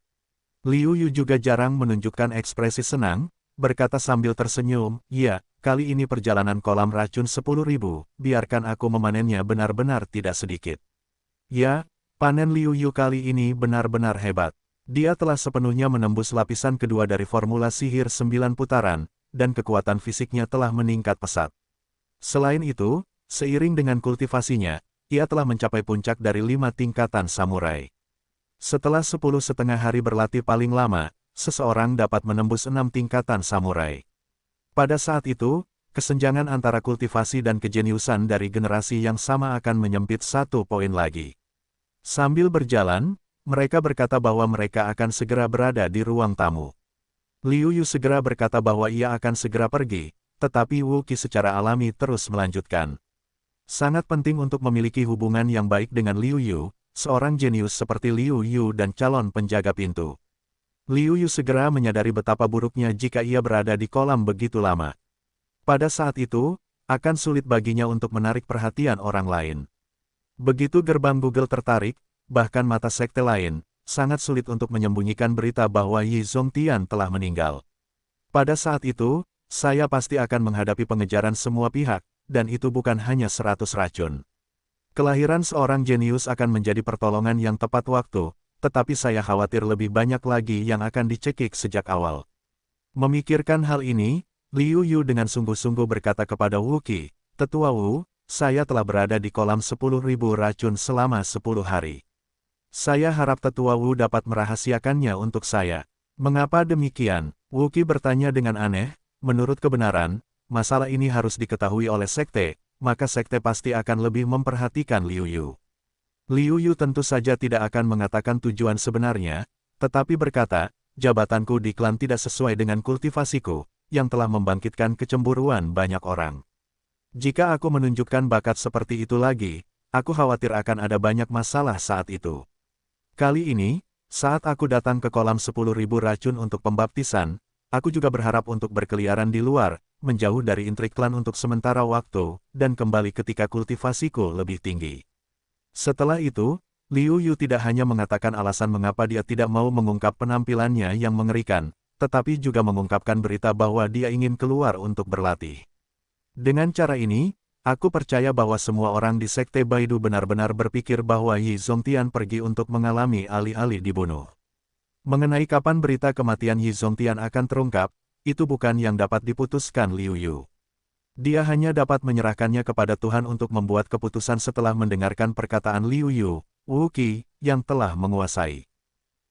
Liu Yu juga jarang menunjukkan ekspresi senang, berkata sambil tersenyum, "Ya, kali ini perjalanan kolam racun 10.000, biarkan aku memanennya benar-benar tidak sedikit." Ya, panen Liu Yu kali ini benar-benar hebat. Dia telah sepenuhnya menembus lapisan kedua dari formula sihir 9 putaran, dan kekuatan fisiknya telah meningkat pesat. Selain itu, seiring dengan kultivasinya, ia telah mencapai puncak dari 5 tingkatan samurai. Setelah 10,5 hari berlatih paling lama, seseorang dapat menembus 6 tingkatan samurai. Pada saat itu, kesenjangan antara kultivasi dan kejeniusan dari generasi yang sama akan menyempit 1 poin lagi. Sambil berjalan, mereka berkata bahwa mereka akan segera berada di ruang tamu. Liu Yu segera berkata bahwa ia akan segera pergi, tetapi Wu Qi secara alami terus melanjutkan. Sangat penting untuk memiliki hubungan yang baik dengan Liu Yu, seorang jenius seperti Liu Yu dan calon penjaga pintu. Liu Yu segera menyadari betapa buruknya jika ia berada di kolam begitu lama. Pada saat itu, akan sulit baginya untuk menarik perhatian orang lain. Begitu gerbang Google tertarik, bahkan mata sekte lain, sangat sulit untuk menyembunyikan berita bahwa Yi Zongtian telah meninggal. Pada saat itu, saya pasti akan menghadapi pengejaran semua pihak, dan itu bukan hanya 100 racun. Kelahiran seorang jenius akan menjadi pertolongan yang tepat waktu, tetapi saya khawatir lebih banyak lagi yang akan dicekik sejak awal. Memikirkan hal ini, Liu Yu dengan sungguh-sungguh berkata kepada Wu Qi, "Tetua Wu, saya telah berada di kolam 10.000 racun selama 10 hari. Saya harap Tetua Wu dapat merahasiakannya untuk saya." "Mengapa demikian?" Wu Qi bertanya dengan aneh. Menurut kebenaran, masalah ini harus diketahui oleh sekte, maka sekte pasti akan lebih memperhatikan Liu Yu. Liu Yu tentu saja tidak akan mengatakan tujuan sebenarnya, tetapi berkata, "Jabatanku di klan tidak sesuai dengan kultivasiku, yang telah membangkitkan kecemburuan banyak orang. Jika aku menunjukkan bakat seperti itu lagi, aku khawatir akan ada banyak masalah saat itu. Kali ini, saat aku datang ke kolam 10.000 racun untuk pembaptisan, aku juga berharap untuk berkeliaran di luar, menjauh dari intrik klan untuk sementara waktu, dan kembali ketika kultivasiku lebih tinggi." Setelah itu, Liu Yu tidak hanya mengatakan alasan mengapa dia tidak mau mengungkap penampilannya yang mengerikan, tetapi juga mengungkapkan berita bahwa dia ingin keluar untuk berlatih. Dengan cara ini, aku percaya bahwa semua orang di Sekte Baidu benar-benar berpikir bahwa Yi Zongtian pergi untuk mengalami alih-alih dibunuh. Mengenai kapan berita kematian Yi Zongtian akan terungkap, itu bukan yang dapat diputuskan Liu Yu. Dia hanya dapat menyerahkannya kepada Tuhan untuk membuat keputusan setelah mendengarkan perkataan Liu Yu, Wu Qi, yang telah menguasai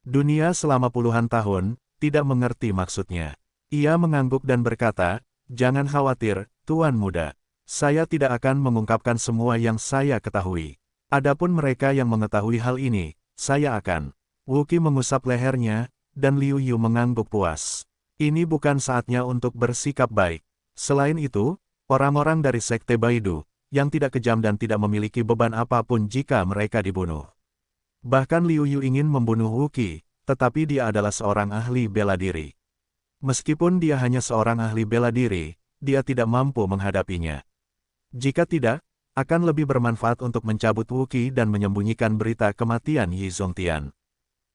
dunia selama puluhan tahun, tidak mengerti maksudnya. Ia mengangguk dan berkata, "Jangan khawatir, Tuan Muda. Saya tidak akan mengungkapkan semua yang saya ketahui. Adapun mereka yang mengetahui hal ini, saya akan." Wu Qi mengusap lehernya, dan Liu Yu mengangguk puas. Ini bukan saatnya untuk bersikap baik. Selain itu, orang-orang dari Sekte Baidu, yang tidak kejam dan tidak memiliki beban apapun jika mereka dibunuh. Bahkan Liu Yu ingin membunuh Wu Qi, tetapi dia adalah seorang ahli bela diri. Meskipun dia hanya seorang ahli bela diri, dia tidak mampu menghadapinya. Jika tidak, akan lebih bermanfaat untuk mencabut Wu Qi dan menyembunyikan berita kematian Yi Zongtian.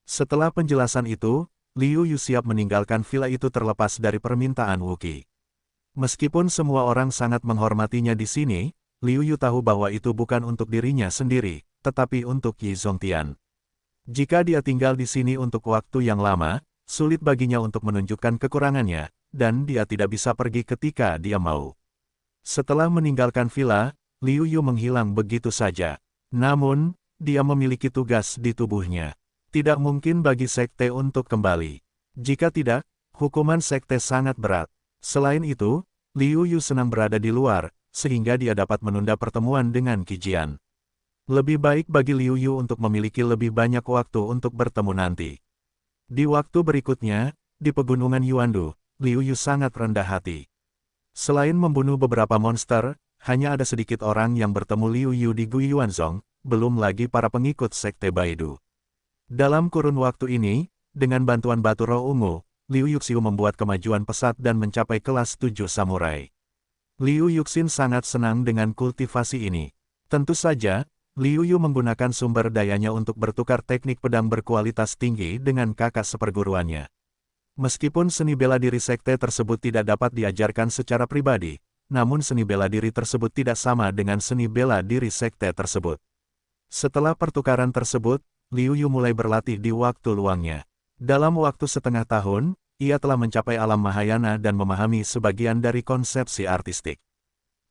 Setelah penjelasan itu, Liu Yu siap meninggalkan villa itu terlepas dari permintaan Wu Qi. Meskipun semua orang sangat menghormatinya di sini, Liu Yu tahu bahwa itu bukan untuk dirinya sendiri, tetapi untuk Yi Zongtian. Jika dia tinggal di sini untuk waktu yang lama, sulit baginya untuk menunjukkan kekurangannya, dan dia tidak bisa pergi ketika dia mau. Setelah meninggalkan villa, Liu Yu menghilang begitu saja. Namun, dia memiliki tugas di tubuhnya. Tidak mungkin bagi sekte untuk kembali. Jika tidak, hukuman sekte sangat berat. Selain itu, Liu Yu senang berada di luar, sehingga dia dapat menunda pertemuan dengan Qi Jian. Lebih baik bagi Liu Yu untuk memiliki lebih banyak waktu untuk bertemu nanti. Di waktu berikutnya, di pegunungan Yuandu, Liu Yu sangat rendah hati. Selain membunuh beberapa monster, hanya ada sedikit orang yang bertemu Liu Yu di Gui Yuanzong, belum lagi para pengikut Sekte Baidu. Dalam kurun waktu ini, dengan bantuan batu roh ungu, Liu Yuxiu membuat kemajuan pesat dan mencapai kelas 7 samurai. Liu Yuxin sangat senang dengan kultivasi ini. Tentu saja, Liu Yu menggunakan sumber dayanya untuk bertukar teknik pedang berkualitas tinggi dengan kakak seperguruannya. Meskipun seni bela diri sekte tersebut tidak dapat diajarkan secara pribadi, namun seni bela diri tersebut tidak sama dengan seni bela diri sekte tersebut. Setelah pertukaran tersebut, Liu Yu mulai berlatih di waktu luangnya. Dalam waktu setengah tahun, ia telah mencapai alam Mahayana dan memahami sebagian dari konsepsi artistik.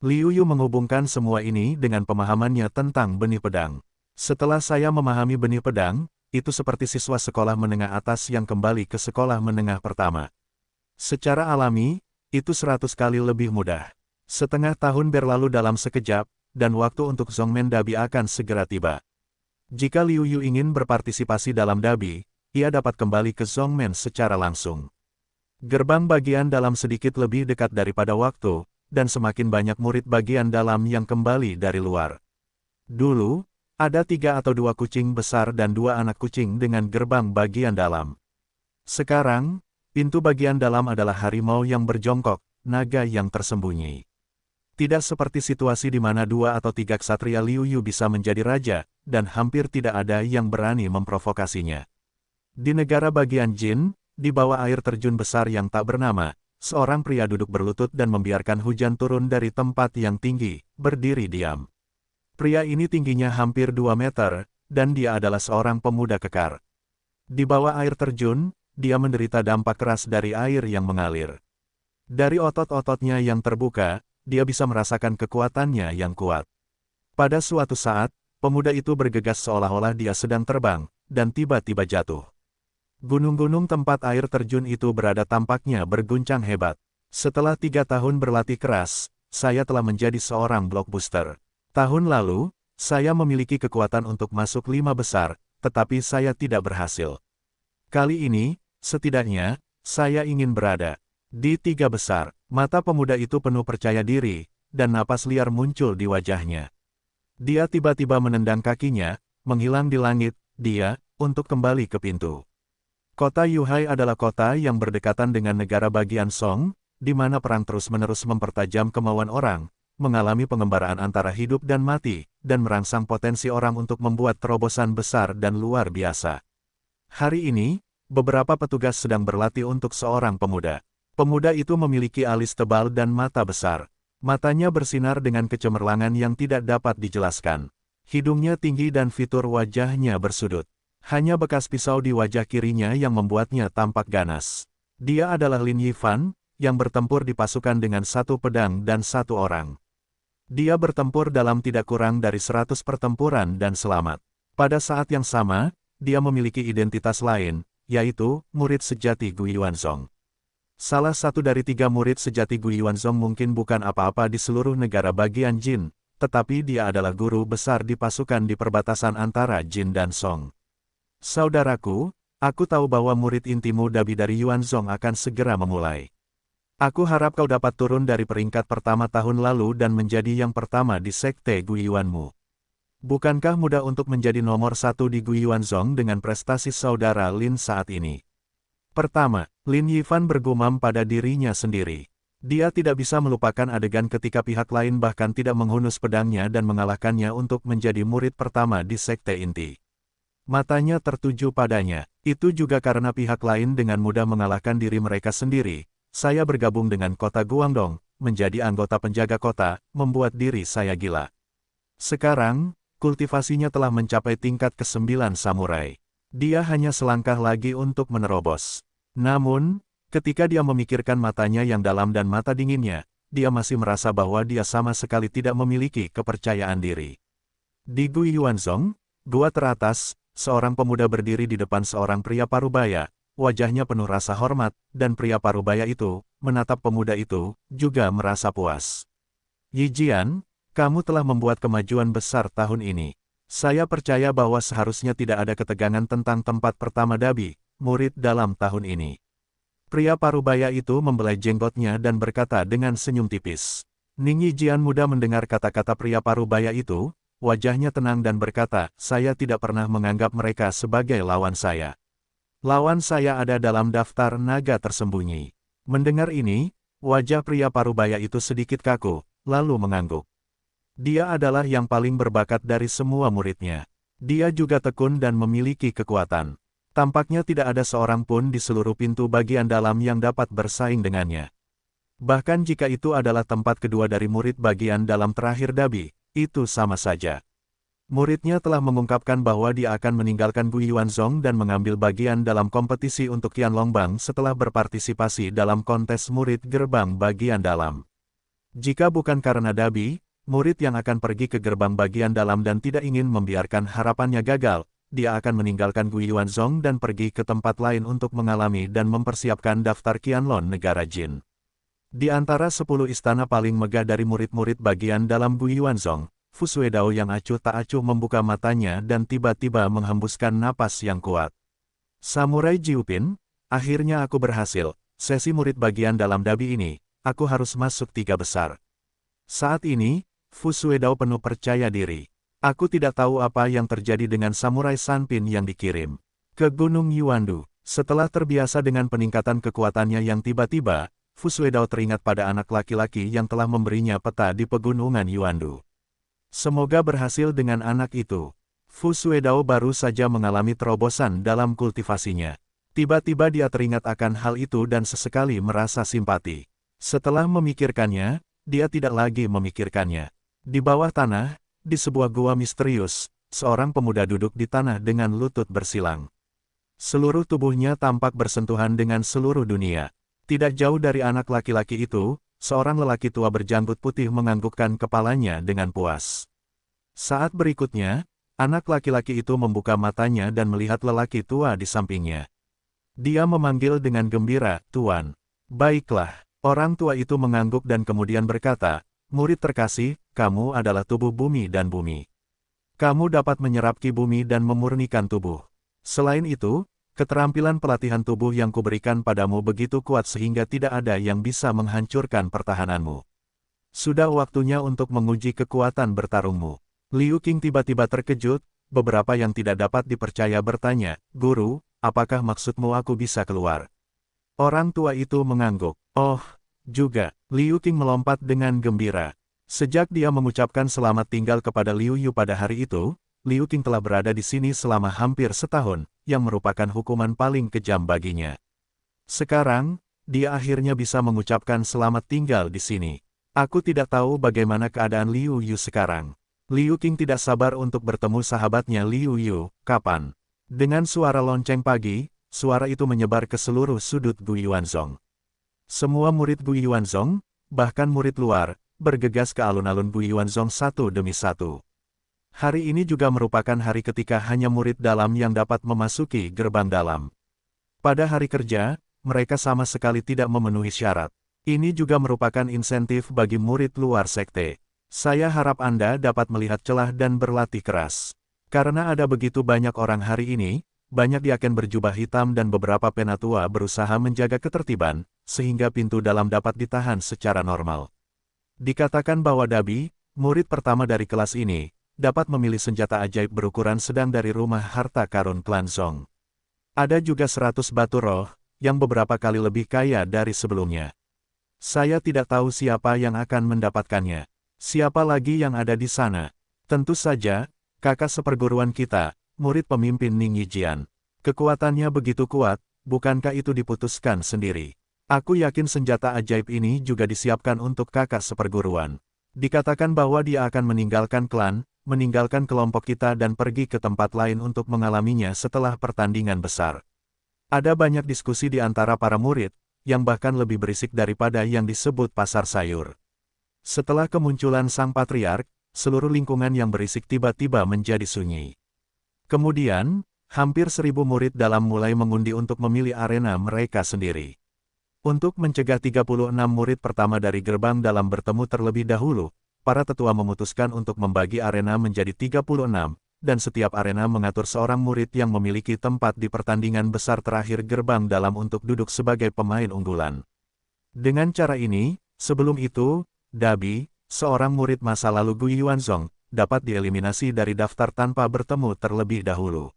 Liu Yu menghubungkan semua ini dengan pemahamannya tentang benih pedang. Setelah saya memahami benih pedang, itu seperti siswa sekolah menengah atas yang kembali ke sekolah menengah pertama. Secara alami, itu 100 kali lebih mudah. Setengah tahun berlalu dalam sekejap, dan waktu untuk Zongmen Dabi akan segera tiba. Jika Liu Yu ingin berpartisipasi dalam Dabi, ia dapat kembali ke Zongmen secara langsung. Gerbang bagian dalam sedikit lebih dekat daripada waktu, dan semakin banyak murid bagian dalam yang kembali dari luar. Dulu, ada 3 atau 2 kucing besar dan 2 anak kucing dengan gerbang bagian dalam. Sekarang, pintu bagian dalam adalah harimau yang berjongkok, naga yang tersembunyi. Tidak seperti situasi di mana 2 atau 3 ksatria Liu Yu bisa menjadi raja, dan hampir tidak ada yang berani memprovokasinya. Di negara bagian Jin, di bawah air terjun besar yang tak bernama, seorang pria duduk berlutut dan membiarkan hujan turun dari tempat yang tinggi, berdiri diam. Pria ini tingginya hampir 2 meter, dan dia adalah seorang pemuda kekar. Di bawah air terjun, dia menderita dampak keras dari air yang mengalir. Dari otot-ototnya yang terbuka, dia bisa merasakan kekuatannya yang kuat. Pada suatu saat, pemuda itu bergegas seolah-olah dia sedang terbang, dan tiba-tiba jatuh. Gunung-gunung tempat air terjun itu berada tampaknya berguncang hebat. Setelah 3 tahun berlatih keras, saya telah menjadi seorang blockbuster. Tahun lalu, saya memiliki kekuatan untuk masuk 5 besar, tetapi saya tidak berhasil. Kali ini, setidaknya, saya ingin berada di 3 besar. Mata pemuda itu penuh percaya diri, dan napas liar muncul di wajahnya. Dia tiba-tiba menendang kakinya, menghilang di langit, untuk kembali ke pintu. Kota Yuhai adalah kota yang berdekatan dengan negara bagian Song, di mana perang terus-menerus mempertajam kemauan orang, mengalami pengembaraan antara hidup dan mati, dan merangsang potensi orang untuk membuat terobosan besar dan luar biasa. Hari ini, beberapa petugas sedang berlatih untuk seorang pemuda. Pemuda itu memiliki alis tebal dan mata besar. Matanya bersinar dengan kecemerlangan yang tidak dapat dijelaskan. Hidungnya tinggi dan fitur wajahnya bersudut. Hanya bekas pisau di wajah kirinya yang membuatnya tampak ganas. Dia adalah Lin Yifan, yang bertempur di pasukan dengan 1 pedang dan 1 orang. Dia bertempur dalam tidak kurang dari 100 pertempuran dan selamat. Pada saat yang sama, dia memiliki identitas lain, yaitu murid sejati Gu Yuanzong. Salah satu dari 3 murid sejati Gu Yuanzong mungkin bukan apa-apa di seluruh negara bagian Jin, tetapi dia adalah guru besar di pasukan di perbatasan antara Jin dan Song. Saudaraku, aku tahu bahwa murid intimu Dabi dari Yuanzong akan segera memulai. Aku harap kau dapat turun dari peringkat pertama tahun lalu dan menjadi yang pertama di sekte Gu Yuanmu. Bukankah mudah untuk menjadi nomor 1 di Gu Yuanzong dengan prestasi saudara Lin saat ini? Pertama, Lin Yifan bergumam pada dirinya sendiri. Dia tidak bisa melupakan adegan ketika pihak lain bahkan tidak menghunus pedangnya dan mengalahkannya untuk menjadi murid pertama di sekte inti. Matanya tertuju padanya. Itu juga karena pihak lain dengan mudah mengalahkan diri mereka sendiri. Saya bergabung dengan kota Guangdong, menjadi anggota penjaga kota, membuat diri saya gila. Sekarang, kultivasinya telah mencapai tingkat ke-9 samurai. Dia hanya selangkah lagi untuk menerobos. Namun, ketika dia memikirkan matanya yang dalam dan mata dinginnya, dia masih merasa bahwa dia sama sekali tidak memiliki kepercayaan diri. Di Gu Yuanzong, gua teratas, seorang pemuda berdiri di depan seorang pria parubaya, wajahnya penuh rasa hormat, dan pria parubaya itu, menatap pemuda itu, juga merasa puas. Yi Jian, kamu telah membuat kemajuan besar tahun ini. Saya percaya bahwa seharusnya tidak ada ketegangan tentang tempat pertama Dabi, murid dalam tahun ini. Pria parubaya itu membelai jenggotnya dan berkata dengan senyum tipis. Ning Yi Jian muda mendengar kata-kata pria parubaya itu, wajahnya tenang dan berkata, saya tidak pernah menganggap mereka sebagai lawan saya. Lawan saya ada dalam daftar naga tersembunyi. Mendengar ini, wajah pria parubaya itu sedikit kaku, lalu mengangguk. Dia adalah yang paling berbakat dari semua muridnya. Dia juga tekun dan memiliki kekuatan. Tampaknya tidak ada seorang pun di seluruh pintu bagian dalam yang dapat bersaing dengannya. Bahkan jika itu adalah tempat kedua dari murid bagian dalam terakhir Dabi, itu sama saja. Muridnya telah mengungkapkan bahwa dia akan meninggalkan Gu Yuanzong dan mengambil bagian dalam kompetisi untuk Qianlongbang setelah berpartisipasi dalam kontes murid gerbang bagian dalam. Jika bukan karena Dabi, murid yang akan pergi ke gerbang bagian dalam dan tidak ingin membiarkan harapannya gagal, dia akan meninggalkan Gu Yuanzong dan pergi ke tempat lain untuk mengalami dan mempersiapkan daftar Qianlong negara Jin. Di antara 10 istana paling megah dari murid-murid bagian dalam Guiyuanzong, Fu Suedao yang acuh tak acuh membuka matanya dan tiba-tiba menghembuskan napas yang kuat. Samurai Jiupin, akhirnya aku berhasil. Sesi murid bagian dalam Dabi ini, aku harus masuk 3 besar. Saat ini, Fu Suedao penuh percaya diri. Aku tidak tahu apa yang terjadi dengan Samurai Sanpin yang dikirim ke Gunung Yuandu. Setelah terbiasa dengan peningkatan kekuatannya yang tiba-tiba, Fu Suedao teringat pada anak laki-laki yang telah memberinya peta di pegunungan Yuandu. Semoga berhasil dengan anak itu. Fu Suedao baru saja mengalami terobosan dalam kultivasinya. Tiba-tiba dia teringat akan hal itu dan sesekali merasa simpati. Setelah memikirkannya, dia tidak lagi memikirkannya. Di bawah tanah, di sebuah gua misterius, seorang pemuda duduk di tanah dengan lutut bersilang. Seluruh tubuhnya tampak bersentuhan dengan seluruh dunia. Tidak jauh dari anak laki-laki itu, seorang lelaki tua berjanggut putih menganggukkan kepalanya dengan puas. Saat berikutnya, anak laki-laki itu membuka matanya dan melihat lelaki tua di sampingnya. Dia memanggil dengan gembira, "Tuan." "Baiklah." Orang tua itu mengangguk dan kemudian berkata, "Murid terkasih, kamu adalah tubuh bumi dan bumi. Kamu dapat menyerap ki bumi dan memurnikan tubuh. Selain itu, keterampilan pelatihan tubuh yang kuberikan padamu begitu kuat sehingga tidak ada yang bisa menghancurkan pertahananmu. Sudah waktunya untuk menguji kekuatan bertarungmu." Liu Qing tiba-tiba terkejut, beberapa yang tidak dapat dipercaya bertanya, "Guru, apakah maksudmu aku bisa keluar?" Orang tua itu mengangguk. "Oh, juga." Liu Qing melompat dengan gembira. Sejak dia mengucapkan selamat tinggal kepada Liu Yu pada hari itu, Liu Qing telah berada di sini selama hampir setahun, yang merupakan hukuman paling kejam baginya. Sekarang, dia akhirnya bisa mengucapkan selamat tinggal di sini. Aku tidak tahu bagaimana keadaan Liu Yu sekarang. Liu Qing tidak sabar untuk bertemu sahabatnya Liu Yu. "Kapan?" Dengan suara lonceng pagi, suara itu menyebar ke seluruh sudut Guiyuanzong. Semua murid Guiyuanzong, bahkan murid luar, bergegas ke alun-alun Guiyuanzong satu demi satu. Hari ini juga merupakan hari ketika hanya murid dalam yang dapat memasuki gerbang dalam. Pada hari kerja, mereka sama sekali tidak memenuhi syarat. Ini juga merupakan insentif bagi murid luar sekte. Saya harap Anda dapat melihat celah dan berlatih keras. Karena ada begitu banyak orang hari ini, banyak diaken berjubah hitam dan beberapa penatua berusaha menjaga ketertiban, sehingga pintu dalam dapat ditahan secara normal. Dikatakan bahwa Dabi, murid pertama dari kelas ini, dapat memilih senjata ajaib berukuran sedang dari rumah harta karun klan Zong. Ada juga 100 batu roh, yang beberapa kali lebih kaya dari sebelumnya. Saya tidak tahu siapa yang akan mendapatkannya. Siapa lagi yang ada di sana? Tentu saja, kakak seperguruan kita, murid pemimpin Ning Yijian. Kekuatannya begitu kuat, bukankah itu diputuskan sendiri? Aku yakin senjata ajaib ini juga disiapkan untuk kakak seperguruan. Dikatakan bahwa dia akan meninggalkan klan, meninggalkan kelompok kita dan pergi ke tempat lain untuk mengalaminya setelah pertandingan besar. Ada banyak diskusi di antara para murid, yang bahkan lebih berisik daripada yang disebut pasar sayur. Setelah kemunculan sang patriark, seluruh lingkungan yang berisik tiba-tiba menjadi sunyi. Kemudian, hampir 1000 murid dalam mulai mengundi untuk memilih arena mereka sendiri. Untuk mencegah 36 murid pertama dari gerbang dalam bertemu terlebih dahulu, para tetua memutuskan untuk membagi arena menjadi 36, dan setiap arena mengatur seorang murid yang memiliki tempat di pertandingan besar terakhir gerbang dalam untuk duduk sebagai pemain unggulan. Dengan cara ini, sebelum itu, Dabi, seorang murid masa lalu Guiyuanzong, dapat dieliminasi dari daftar tanpa bertemu terlebih dahulu.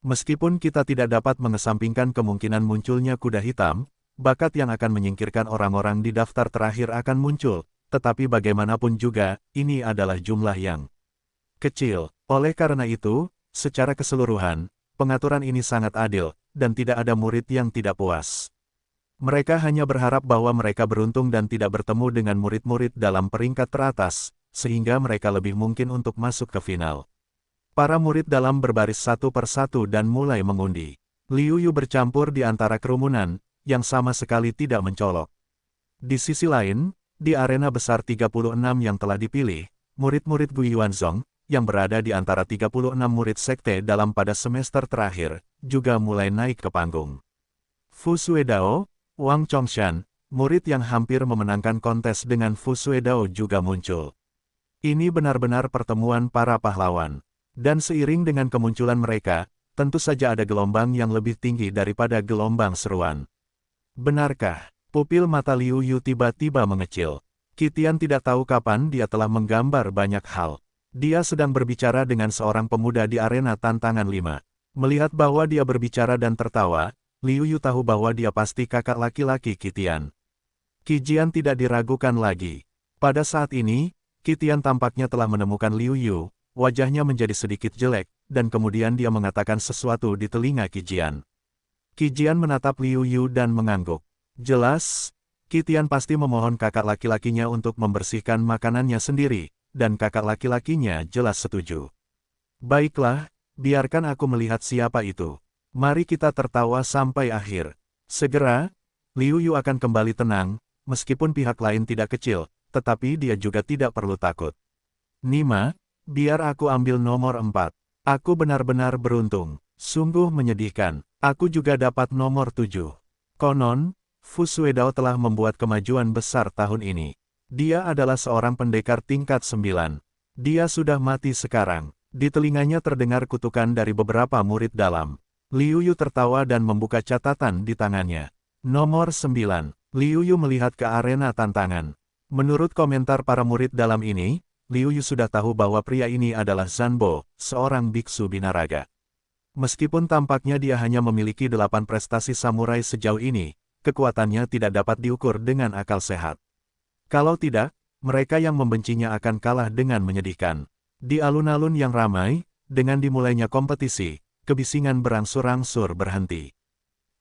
Meskipun kita tidak dapat mengesampingkan kemungkinan munculnya kuda hitam, bakat yang akan menyingkirkan orang-orang di daftar terakhir akan muncul, tetapi bagaimanapun juga, ini adalah jumlah yang kecil. Oleh karena itu, secara keseluruhan, pengaturan ini sangat adil, dan tidak ada murid yang tidak puas. Mereka hanya berharap bahwa mereka beruntung dan tidak bertemu dengan murid-murid dalam peringkat teratas, sehingga mereka lebih mungkin untuk masuk ke final. Para murid dalam berbaris satu persatu dan mulai mengundi. Liu Yu bercampur di antara kerumunan, yang sama sekali tidak mencolok. Di sisi lain, di arena besar 36 yang telah dipilih, murid-murid Guiyuanzong, yang berada di antara 36 murid sekte dalam pada semester terakhir, juga mulai naik ke panggung. Fu Suedao, Wang Chongshan, murid yang hampir memenangkan kontes dengan Fu Suedao juga muncul. Ini benar-benar pertemuan para pahlawan. Dan seiring dengan kemunculan mereka, tentu saja ada gelombang yang lebih tinggi daripada gelombang seruan. Benarkah? Pupil mata Liu Yu tiba-tiba mengecil. Qi Tian tidak tahu kapan dia telah menggambar banyak hal. Dia sedang berbicara dengan seorang pemuda di arena tantangan 5. Melihat bahwa dia berbicara dan tertawa, Liu Yu tahu bahwa dia pasti kakak laki-laki Qi Tian. Qi Jian tidak diragukan lagi. Pada saat ini, Qi Tian tampaknya telah menemukan Liu Yu, wajahnya menjadi sedikit jelek, dan kemudian dia mengatakan sesuatu di telinga Qi Jian. Qi Jian menatap Liu Yu dan mengangguk. Jelas, Qi Tian pasti memohon kakak laki-lakinya untuk membersihkan makanannya sendiri, dan kakak laki-lakinya jelas setuju. Baiklah, biarkan aku melihat siapa itu. Mari kita tertawa sampai akhir. Segera, Liu Yu akan kembali tenang, meskipun pihak lain tidak kecil, tetapi dia juga tidak perlu takut. Nima, biar aku ambil nomor 4. Aku benar-benar beruntung. Sungguh menyedihkan. Aku juga dapat nomor 7. Konon, Fu Suedao telah membuat kemajuan besar tahun ini. Dia adalah seorang pendekar tingkat 9. Dia sudah mati sekarang. Di telinganya terdengar kutukan dari beberapa murid dalam. Liu Yu tertawa dan membuka catatan di tangannya. Nomor 9. Liu Yu melihat ke arena tantangan. Menurut komentar para murid dalam ini, Liu Yu sudah tahu bahwa pria ini adalah Zanbo, seorang biksu binaraga. Meskipun tampaknya dia hanya memiliki 8 prestasi samurai sejauh ini, kekuatannya tidak dapat diukur dengan akal sehat. Kalau tidak, mereka yang membencinya akan kalah dengan menyedihkan. Di alun-alun yang ramai, dengan dimulainya kompetisi, kebisingan berangsur-angsur berhenti.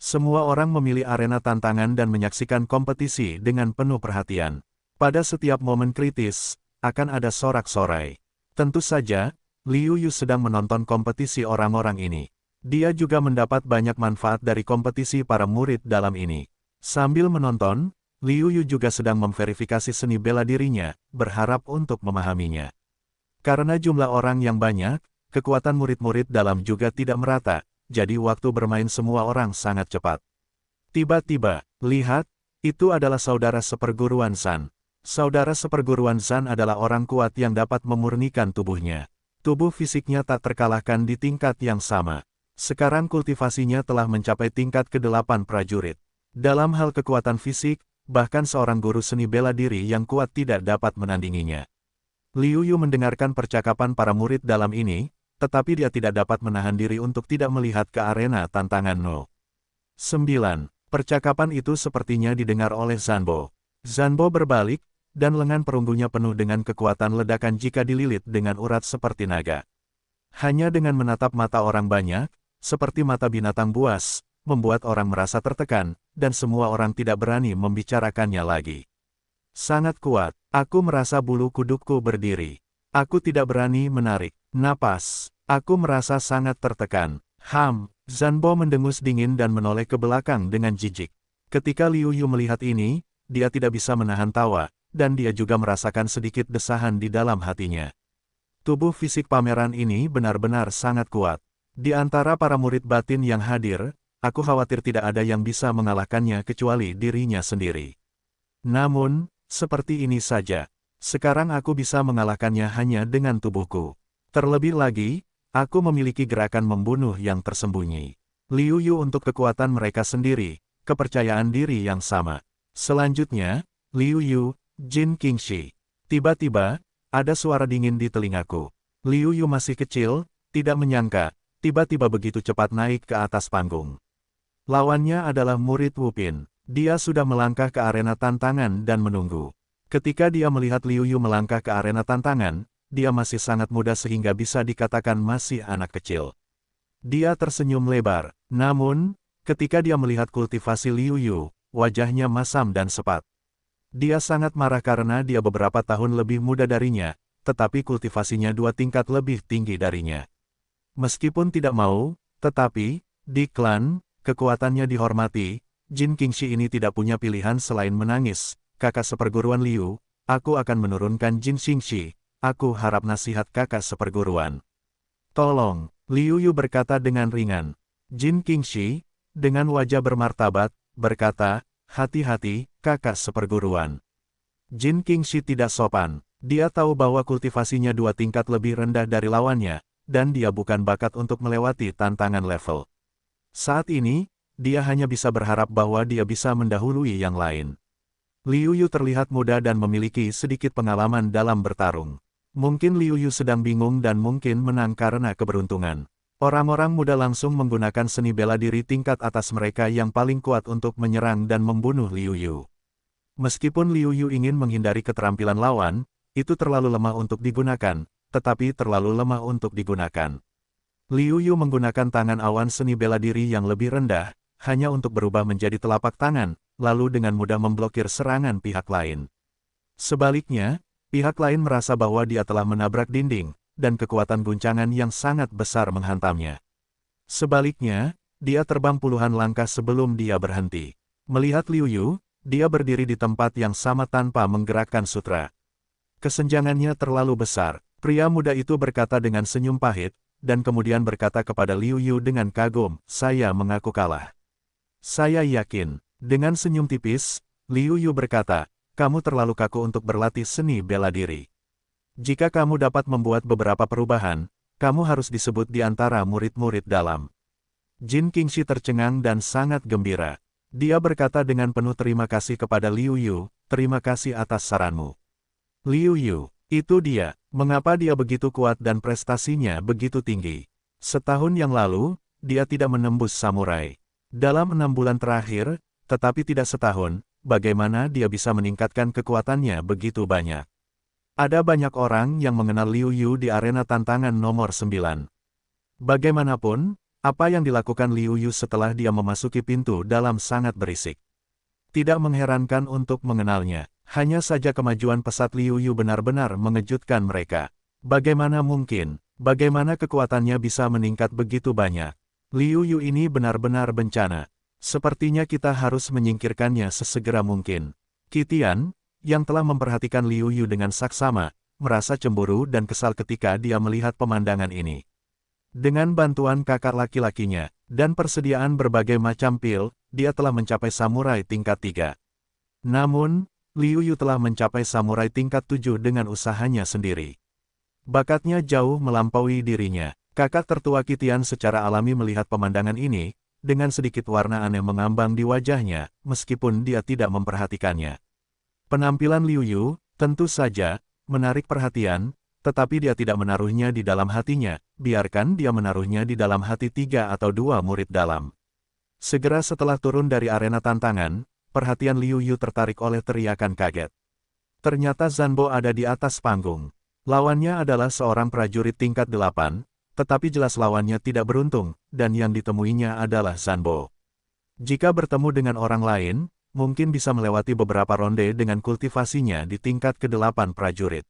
Semua orang memilih arena tantangan dan menyaksikan kompetisi dengan penuh perhatian. Pada setiap momen kritis, akan ada sorak-sorai. Tentu saja, Liu Yu sedang menonton kompetisi orang-orang ini. Dia juga mendapat banyak manfaat dari kompetisi para murid dalam ini. Sambil menonton, Liu Yu juga sedang memverifikasi seni bela dirinya, berharap untuk memahaminya. Karena jumlah orang yang banyak, kekuatan murid-murid dalam juga tidak merata, jadi waktu bermain semua orang sangat cepat. Tiba-tiba, lihat, itu adalah saudara seperguruan Zhan. Saudara seperguruan Zhan adalah orang kuat yang dapat memurnikan tubuhnya. Tubuh fisiknya tak terkalahkan di tingkat yang sama. Sekarang kultivasinya telah mencapai tingkat ke-8 prajurit. Dalam hal kekuatan fisik, bahkan seorang guru seni bela diri yang kuat tidak dapat menandinginya. Liu Yu mendengarkan percakapan para murid dalam ini, tetapi dia tidak dapat menahan diri untuk tidak melihat ke arena tantangan No. 9. Percakapan itu sepertinya didengar oleh Zanbo. Zanbo berbalik, dan lengan perunggunya penuh dengan kekuatan ledakan jika dililit dengan urat seperti naga. Hanya dengan menatap mata orang banyak, seperti mata binatang buas, membuat orang merasa tertekan, dan semua orang tidak berani membicarakannya lagi. Sangat kuat, aku merasa bulu kudukku berdiri. Aku tidak berani menarik napas. Aku merasa sangat tertekan. Zanbo mendengus dingin dan menoleh ke belakang dengan jijik. Ketika Liu Yu melihat ini, dia tidak bisa menahan tawa, dan dia juga merasakan sedikit desahan di dalam hatinya. Tubuh fisik pameran ini benar-benar sangat kuat. Di antara para murid batin yang hadir, aku khawatir tidak ada yang bisa mengalahkannya kecuali dirinya sendiri. Namun, seperti ini saja. Sekarang aku bisa mengalahkannya hanya dengan tubuhku. Terlebih lagi, aku memiliki gerakan membunuh yang tersembunyi. Liu Yu untuk kekuatan mereka sendiri, kepercayaan diri yang sama. Selanjutnya, Liu Yu, Jin Qingxi. Tiba-tiba, ada suara dingin di telingaku. Liu Yu masih kecil, tidak menyangka, tiba-tiba begitu cepat naik ke atas panggung. Lawannya adalah murid Wu Pin. Dia sudah melangkah ke arena tantangan dan menunggu. Ketika dia melihat Liu Yu melangkah ke arena tantangan, dia masih sangat muda sehingga bisa dikatakan masih anak kecil. Dia tersenyum lebar. Namun, ketika dia melihat kultivasi Liu Yu, wajahnya masam dan sepat. Dia sangat marah karena dia beberapa tahun lebih muda darinya, tetapi kultivasinya 2 tingkat lebih tinggi darinya. Meskipun tidak mau, tetapi, di klan, kekuatannya dihormati. Jin Qingxi ini tidak punya pilihan selain menangis. Kakak seperguruan Liu, aku akan menurunkan Jin Qingxi. Aku harap nasihat kakak seperguruan. Tolong, Liu Yu berkata dengan ringan. Jin Qingxi, dengan wajah bermartabat, berkata, Hati-hati, kakak seperguruan. Jin Qingxi tidak sopan. Dia tahu bahwa kultivasinya 2 tingkat lebih rendah dari lawannya, dan dia bukan bakat untuk melewati tantangan level. Saat ini, dia hanya bisa berharap bahwa dia bisa mendahului yang lain. Liu Yu terlihat muda dan memiliki sedikit pengalaman dalam bertarung. Mungkin Liu Yu sedang bingung dan mungkin menang karena keberuntungan. Orang-orang muda langsung menggunakan seni bela diri tingkat atas mereka yang paling kuat untuk menyerang dan membunuh Liu Yu. Meskipun Liu Yu ingin menghindari keterampilan lawan, itu terlalu lemah untuk digunakan, tetapi terlalu lemah untuk digunakan. Liu Yu menggunakan tangan awan seni bela diri yang lebih rendah, hanya untuk berubah menjadi telapak tangan, lalu dengan mudah memblokir serangan pihak lain. Sebaliknya, pihak lain merasa bahwa dia telah menabrak dinding, dan kekuatan guncangan yang sangat besar menghantamnya. Sebaliknya, dia terbang puluhan langkah sebelum dia berhenti. Melihat Liu Yu, dia berdiri di tempat yang sama tanpa menggerakkan sutra. Kesenjangannya terlalu besar. Pria muda itu berkata dengan senyum pahit, dan kemudian berkata kepada Liu Yu dengan kagum, "Saya mengaku kalah." "Saya yakin." Dengan senyum tipis, Liu Yu berkata, "Kamu terlalu kaku untuk berlatih seni bela diri. Jika kamu dapat membuat beberapa perubahan, kamu harus disebut di antara murid-murid dalam." Jin Qingxi tercengang dan sangat gembira. Dia berkata dengan penuh terima kasih kepada Liu Yu, "Terima kasih atas saranmu." Liu Yu, itu dia. Mengapa dia begitu kuat dan prestasinya begitu tinggi? Setahun yang lalu, dia tidak menembus samurai. Dalam 6 bulan terakhir, tetapi tidak setahun, bagaimana dia bisa meningkatkan kekuatannya begitu banyak? Ada banyak orang yang mengenal Liu Yu di arena tantangan nomor 9. Bagaimanapun, apa yang dilakukan Liu Yu setelah dia memasuki pintu dalam sangat berisik. Tidak mengherankan untuk mengenalnya. Hanya saja kemajuan pesat Liu Yu benar-benar mengejutkan mereka. Bagaimana mungkin? Bagaimana kekuatannya bisa meningkat begitu banyak? Liu Yu ini benar-benar bencana. Sepertinya kita harus menyingkirkannya sesegera mungkin. Qitian, yang telah memperhatikan Liu Yu dengan saksama, merasa cemburu dan kesal ketika dia melihat pemandangan ini. Dengan bantuan kakak laki-lakinya, dan persediaan berbagai macam pil, dia telah mencapai samurai tingkat 3. Namun, Liu Yu telah mencapai samurai tingkat 7 dengan usahanya sendiri. Bakatnya jauh melampaui dirinya. Kakak tertua Qitian secara alami melihat pemandangan ini, dengan sedikit warna aneh mengambang di wajahnya, meskipun dia tidak memperhatikannya. Penampilan Liu Yu, tentu saja, menarik perhatian, tetapi dia tidak menaruhnya di dalam hatinya, biarkan dia menaruhnya di dalam hati 3 atau 2 murid dalam. Segera setelah turun dari arena tantangan, perhatian Liu Yu tertarik oleh teriakan kaget. Ternyata Zanbo ada di atas panggung. Lawannya adalah seorang prajurit tingkat 8, tetapi jelas lawannya tidak beruntung, dan yang ditemuinya adalah Zanbo. Jika bertemu dengan orang lain, mungkin bisa melewati beberapa ronde dengan kultivasinya di tingkat ke-8 prajurit.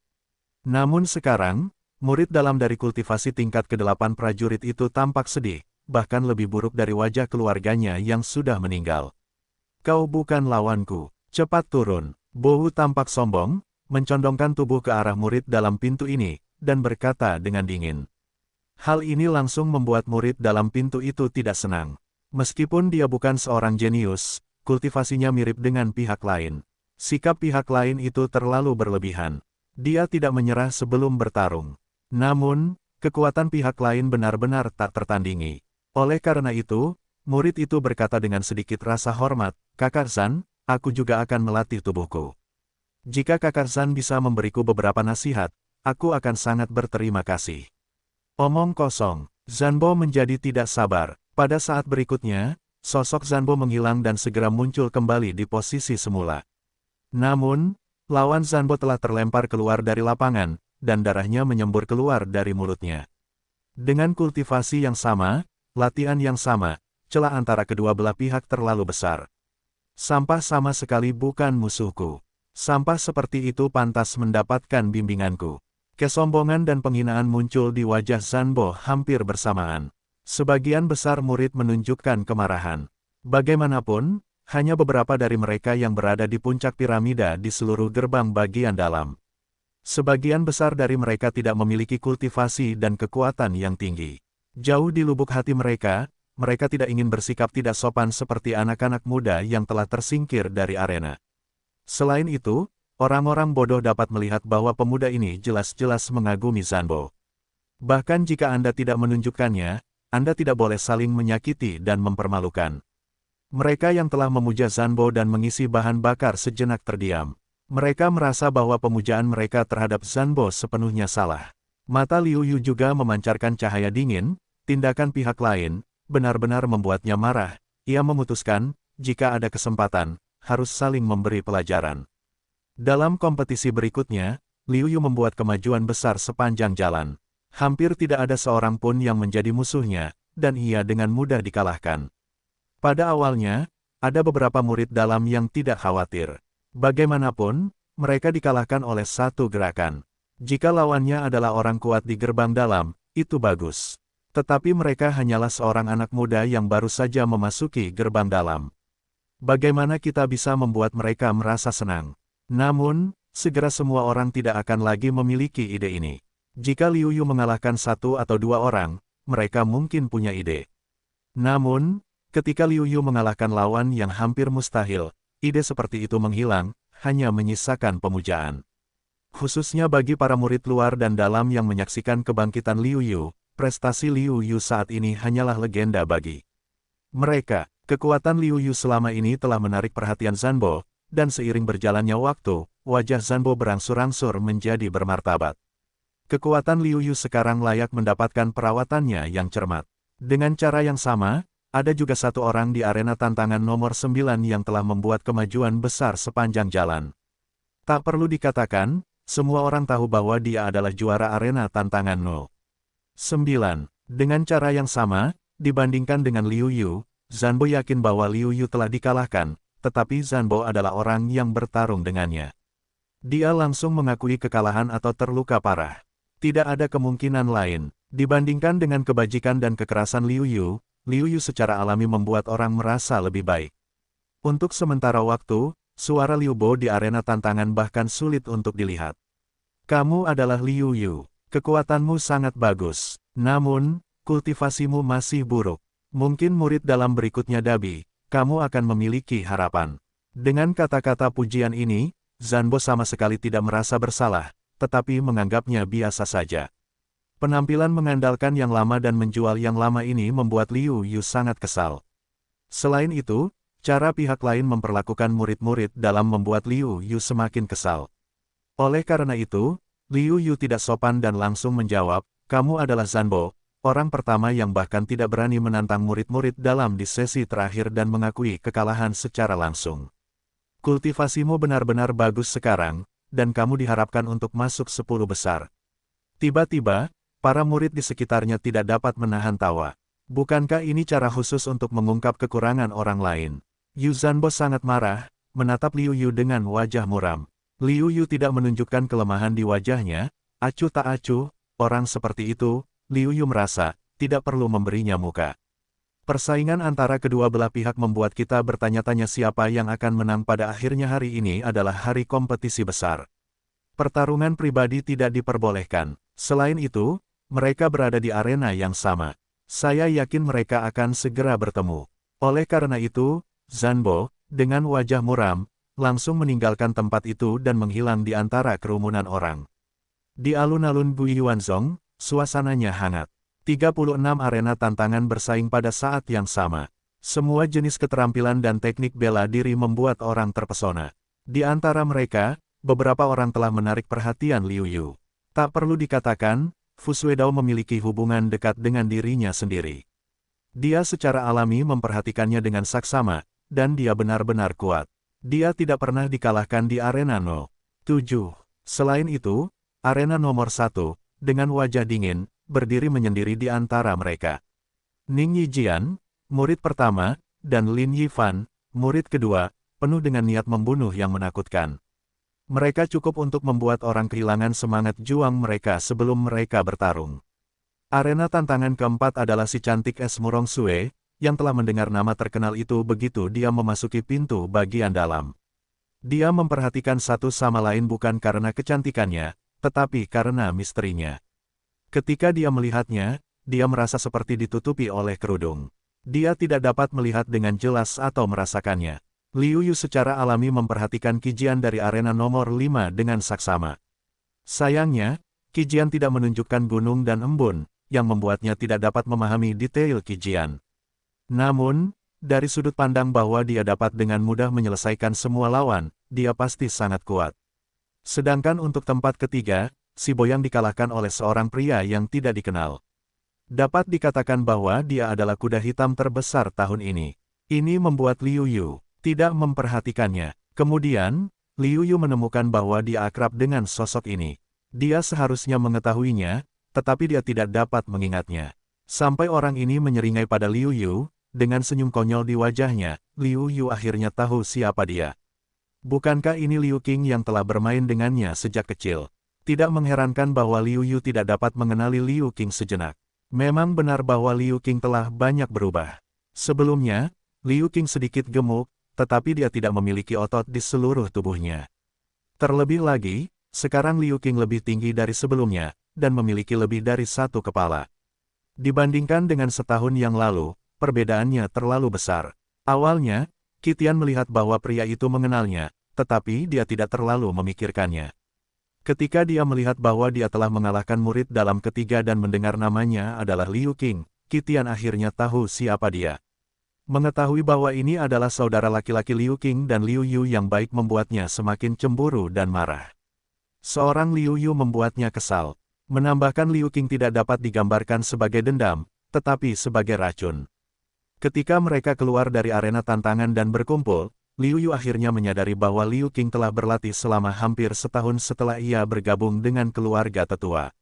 Namun sekarang, murid dalam dari kultivasi tingkat ke-8 prajurit itu tampak sedih, bahkan lebih buruk dari wajah keluarganya yang sudah meninggal. "Kau bukan lawanku, cepat turun." Bo Wu tampak sombong, mencondongkan tubuh ke arah murid dalam pintu ini, dan berkata dengan dingin. Hal ini langsung membuat murid dalam pintu itu tidak senang. Meskipun dia bukan seorang jenius, kultivasinya mirip dengan pihak lain. Sikap pihak lain itu terlalu berlebihan. Dia tidak menyerah sebelum bertarung. Namun, kekuatan pihak lain benar-benar tak tertandingi. Oleh karena itu, murid itu berkata dengan sedikit rasa hormat, "Kakak Zan, aku juga akan melatih tubuhku. Jika Kakak Zan bisa memberiku beberapa nasihat, aku akan sangat berterima kasih." Omong kosong, Zanbo menjadi tidak sabar. Pada saat berikutnya, sosok Zanbo menghilang dan segera muncul kembali di posisi semula. Namun, lawan Zanbo telah terlempar keluar dari lapangan, dan darahnya menyembur keluar dari mulutnya. Dengan kultivasi yang sama, latihan yang sama, celah antara kedua belah pihak terlalu besar. Sampah sama sekali bukan musuhku. Sampah seperti itu pantas mendapatkan bimbinganku. Kesombongan dan penghinaan muncul di wajah Zanbo hampir bersamaan. Sebagian besar murid menunjukkan kemarahan. Bagaimanapun, hanya beberapa dari mereka yang berada di puncak piramida di seluruh gerbang bagian dalam. Sebagian besar dari mereka tidak memiliki kultivasi dan kekuatan yang tinggi. Jauh di lubuk hati mereka, mereka tidak ingin bersikap tidak sopan seperti anak-anak muda yang telah tersingkir dari arena. Selain itu, orang-orang bodoh dapat melihat bahwa pemuda ini jelas-jelas mengagumi Zanbo. Bahkan jika Anda tidak menunjukkannya, Anda tidak boleh saling menyakiti dan mempermalukan. Mereka yang telah memuja Zanbo dan mengisi bahan bakar sejenak terdiam. Mereka merasa bahwa pemujaan mereka terhadap Zanbo sepenuhnya salah. Mata Liu Yu juga memancarkan cahaya dingin, tindakan pihak lain, benar-benar membuatnya marah. Ia memutuskan, jika ada kesempatan, harus saling memberi pelajaran. Dalam kompetisi berikutnya, Liu Yu membuat kemajuan besar sepanjang jalan. Hampir tidak ada seorang pun yang menjadi musuhnya, dan ia dengan mudah dikalahkan. Pada awalnya, ada beberapa murid dalam yang tidak khawatir. Bagaimanapun, mereka dikalahkan oleh satu gerakan. Jika lawannya adalah orang kuat di gerbang dalam, itu bagus. Tetapi mereka hanyalah seorang anak muda yang baru saja memasuki gerbang dalam. Bagaimana kita bisa membuat mereka merasa senang? Namun, segera semua orang tidak akan lagi memiliki ide ini. Jika Liu Yu mengalahkan satu atau dua orang, mereka mungkin punya ide. Namun, ketika Liu Yu mengalahkan lawan yang hampir mustahil, ide seperti itu menghilang, hanya menyisakan pemujaan. Khususnya bagi para murid luar dan dalam yang menyaksikan kebangkitan Liu Yu, prestasi Liu Yu saat ini hanyalah legenda bagi mereka. Kekuatan Liu Yu selama ini telah menarik perhatian Zanbo, dan seiring berjalannya waktu, wajah Zanbo berangsur-angsur menjadi bermartabat. Kekuatan Liu Yu sekarang layak mendapatkan perawatannya yang cermat. Dengan cara yang sama, ada juga satu orang di arena tantangan nomor 9 yang telah membuat kemajuan besar sepanjang jalan. Tak perlu dikatakan, semua orang tahu bahwa dia adalah juara arena tantangan No. 9. Dengan cara yang sama, dibandingkan dengan Liu Yu, Zanbo yakin bahwa Liu Yu telah dikalahkan, tetapi Zanbo adalah orang yang bertarung dengannya. Dia langsung mengakui kekalahan atau terluka parah. Tidak ada kemungkinan lain. Dibandingkan dengan kebajikan dan kekerasan Liu Yu secara alami membuat orang merasa lebih baik. Untuk sementara waktu, suara Liu Bo di arena tantangan bahkan sulit untuk dilihat. Kamu adalah Liu Yu. Kekuatanmu sangat bagus. Namun, kultivasimu masih buruk. Mungkin murid dalam berikutnya Dabi, kamu akan memiliki harapan. Dengan kata-kata pujian ini, Zanbo sama sekali tidak merasa bersalah, tetapi menganggapnya biasa saja. Penampilan mengandalkan yang lama dan menjual yang lama ini membuat Liu Yu sangat kesal. Selain itu, cara pihak lain memperlakukan murid-murid dalam membuat Liu Yu semakin kesal. Oleh karena itu, Liu Yu tidak sopan dan langsung menjawab, kamu adalah Zanbo, orang pertama yang bahkan tidak berani menantang murid-murid dalam di sesi terakhir dan mengakui kekalahan secara langsung. Kultivasimu benar-benar bagus sekarang, dan kamu diharapkan untuk masuk 10 besar. Tiba-tiba, para murid di sekitarnya tidak dapat menahan tawa. Bukankah ini cara khusus untuk mengungkap kekurangan orang lain? Yu Zanbo sangat marah, menatap Liu Yu dengan wajah muram. Liu Yu tidak menunjukkan kelemahan di wajahnya, acuh tak acuh, orang seperti itu, Liu Yu merasa, tidak perlu memberinya muka. Persaingan antara kedua belah pihak membuat kita bertanya-tanya siapa yang akan menang pada akhirnya. Hari ini adalah hari kompetisi besar. Pertarungan pribadi tidak diperbolehkan. Selain itu, mereka berada di arena yang sama. Saya yakin mereka akan segera bertemu. Oleh karena itu, Zanbo, dengan wajah muram, langsung meninggalkan tempat itu dan menghilang di antara kerumunan orang. Di alun-alun Guiyuanzong, suasananya hangat. 36 arena tantangan bersaing pada saat yang sama. Semua jenis keterampilan dan teknik bela diri membuat orang terpesona. Di antara mereka, beberapa orang telah menarik perhatian Liu Yu. Tak perlu dikatakan, Fu Suedao memiliki hubungan dekat dengan dirinya sendiri. Dia secara alami memperhatikannya dengan saksama, dan dia benar-benar kuat. Dia tidak pernah dikalahkan di arena No. 7. Selain itu, arena nomor 1, dengan wajah dingin, berdiri menyendiri di antara mereka. Ning Yijian, murid pertama, dan Lin Yifan, murid kedua, penuh dengan niat membunuh yang menakutkan. Mereka cukup untuk membuat orang kehilangan semangat juang mereka sebelum mereka bertarung. Arena tantangan keempat adalah si cantik es Murong Sue, yang telah mendengar nama terkenal itu begitu dia memasuki pintu bagian dalam. Dia memperhatikan satu sama lain bukan karena kecantikannya, tetapi karena misterinya. Ketika dia melihatnya, dia merasa seperti ditutupi oleh kerudung. Dia tidak dapat melihat dengan jelas atau merasakannya. Liu Yu secara alami memperhatikan Qijian dari arena nomor 5 dengan saksama. Sayangnya, Qijian tidak menunjukkan gunung dan embun, yang membuatnya tidak dapat memahami detail Qijian. Namun, dari sudut pandang bahwa dia dapat dengan mudah menyelesaikan semua lawan, dia pasti sangat kuat. Sedangkan untuk tempat ketiga, si Boyang dikalahkan oleh seorang pria yang tidak dikenal. Dapat dikatakan bahwa dia adalah kuda hitam terbesar tahun ini. Ini membuat Liu Yu tidak memperhatikannya. Kemudian, Liu Yu menemukan bahwa dia akrab dengan sosok ini. Dia seharusnya mengetahuinya, tetapi dia tidak dapat mengingatnya. Sampai orang ini menyeringai pada Liu Yu, dengan senyum konyol di wajahnya, Liu Yu akhirnya tahu siapa dia. Bukankah ini Liu Qing yang telah bermain dengannya sejak kecil? Tidak mengherankan bahwa Liu Yu tidak dapat mengenali Liu Qing sejenak. Memang benar bahwa Liu Qing telah banyak berubah. Sebelumnya, Liu Qing sedikit gemuk, tetapi dia tidak memiliki otot di seluruh tubuhnya. Terlebih lagi, sekarang Liu Qing lebih tinggi dari sebelumnya, dan memiliki lebih dari satu kepala. Dibandingkan dengan setahun yang lalu, perbedaannya terlalu besar. Awalnya, Qitian melihat bahwa pria itu mengenalnya, tetapi dia tidak terlalu memikirkannya. Ketika dia melihat bahwa dia telah mengalahkan murid dalam ketiga dan mendengar namanya adalah Liu Qing, Qitian akhirnya tahu siapa dia. Mengetahui bahwa ini adalah saudara laki-laki Liu Qing dan Liu Yu yang baik membuatnya semakin cemburu dan marah. Seorang Liu Yu membuatnya kesal. Menambahkan Liu Qing tidak dapat digambarkan sebagai dendam, tetapi sebagai racun. Ketika mereka keluar dari arena tantangan dan berkumpul, Liu Yu akhirnya menyadari bahwa Liu Qing telah berlatih selama hampir setahun setelah ia bergabung dengan keluarga tetua.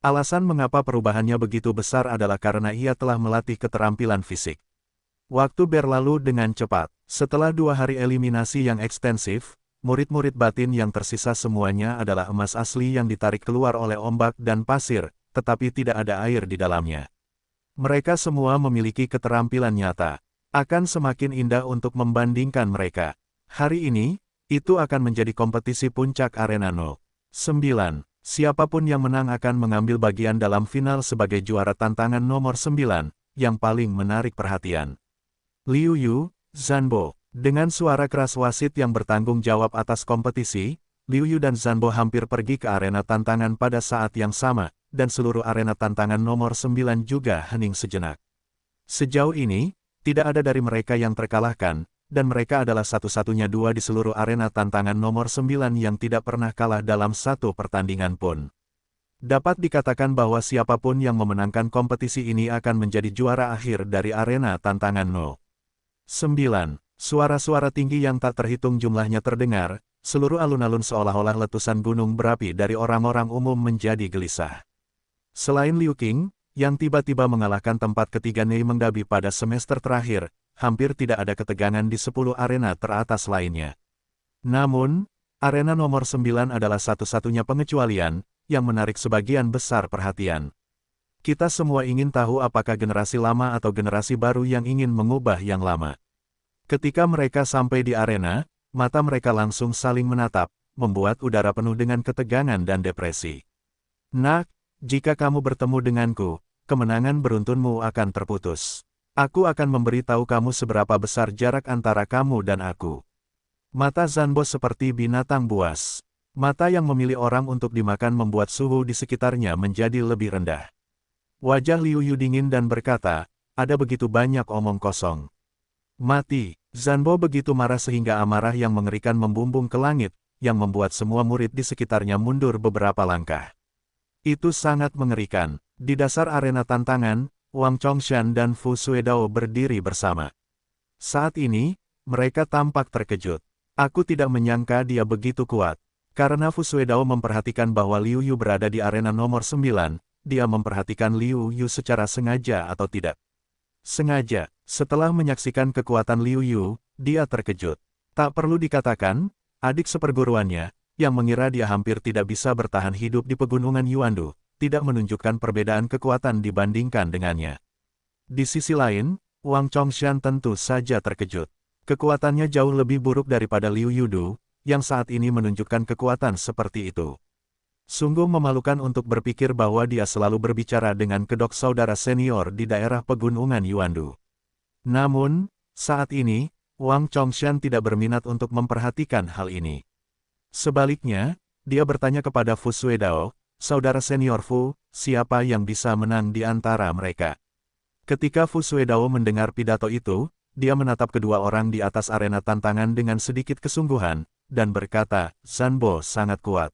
Alasan mengapa perubahannya begitu besar adalah karena ia telah melatih keterampilan fisik. Waktu berlalu dengan cepat. Setelah 2 hari eliminasi yang ekstensif, murid-murid batin yang tersisa semuanya adalah emas asli yang ditarik keluar oleh ombak dan pasir, tetapi tidak ada air di dalamnya. Mereka semua memiliki keterampilan nyata. Akan semakin indah untuk membandingkan mereka. Hari ini, itu akan menjadi kompetisi puncak arena 9. Siapapun yang menang akan mengambil bagian dalam final sebagai juara tantangan nomor 9, yang paling menarik perhatian. Liu Yu, Zanbo. Dengan suara keras wasit yang bertanggung jawab atas kompetisi, Liu Yu dan Zanbo hampir pergi ke arena tantangan pada saat yang sama, dan seluruh arena tantangan nomor 9 juga hening sejenak. Sejauh ini, tidak ada dari mereka yang terkalahkan, dan mereka adalah satu-satunya dua di seluruh arena tantangan nomor 9 yang tidak pernah kalah dalam satu pertandingan pun. Dapat dikatakan bahwa siapapun yang memenangkan kompetisi ini akan menjadi juara akhir dari arena tantangan 9. Suara-suara tinggi yang tak terhitung jumlahnya terdengar, seluruh alun-alun seolah-olah letusan gunung berapi dari orang-orang umum menjadi gelisah. Selain Liu Qing, yang tiba-tiba mengalahkan tempat ketiga Nei Mengdabi pada semester terakhir, hampir tidak ada ketegangan di 10 arena teratas lainnya. Namun, arena nomor 9 adalah satu-satunya pengecualian, yang menarik sebagian besar perhatian. Kita semua ingin tahu apakah generasi lama atau generasi baru yang ingin mengubah yang lama. Ketika mereka sampai di arena, mata mereka langsung saling menatap, membuat udara penuh dengan ketegangan dan depresi. Nak, jika kamu bertemu denganku, kemenangan beruntunmu akan terputus. Aku akan memberitahu kamu seberapa besar jarak antara kamu dan aku. Mata Zanbo seperti binatang buas. Mata yang memilih orang untuk dimakan membuat suhu di sekitarnya menjadi lebih rendah. Wajah Liu Yu dingin dan berkata, ada begitu banyak omong kosong. Mati. Zanbo begitu marah sehingga amarah yang mengerikan membumbung ke langit, yang membuat semua murid di sekitarnya mundur beberapa langkah. Itu sangat mengerikan. Di dasar arena tantangan, Wang Chongshan dan Fu Suedao berdiri bersama. Saat ini, mereka tampak terkejut. Aku tidak menyangka dia begitu kuat. Karena Fu Suedao memperhatikan bahwa Liu Yu berada di arena nomor 9, dia memperhatikan Liu Yu secara sengaja atau tidak. Sengaja, setelah menyaksikan kekuatan Liu Yu, dia terkejut. Tak perlu dikatakan, adik seperguruannya, yang mengira dia hampir tidak bisa bertahan hidup di pegunungan Yuandu, tidak menunjukkan perbedaan kekuatan dibandingkan dengannya. Di sisi lain, Wang Chongshan tentu saja terkejut. Kekuatannya jauh lebih buruk daripada Liu Yudu, yang saat ini menunjukkan kekuatan seperti itu. Sungguh memalukan untuk berpikir bahwa dia selalu berbicara dengan kedok saudara senior di daerah pegunungan Yuandu. Namun, saat ini, Wang Chongshan tidak berminat untuk memperhatikan hal ini. Sebaliknya, dia bertanya kepada Fu Suedao, saudara senior Fu, siapa yang bisa menang di antara mereka. Ketika Fu Suedao mendengar pidato itu, dia menatap kedua orang di atas arena tantangan dengan sedikit kesungguhan, dan berkata, Zanbo sangat kuat.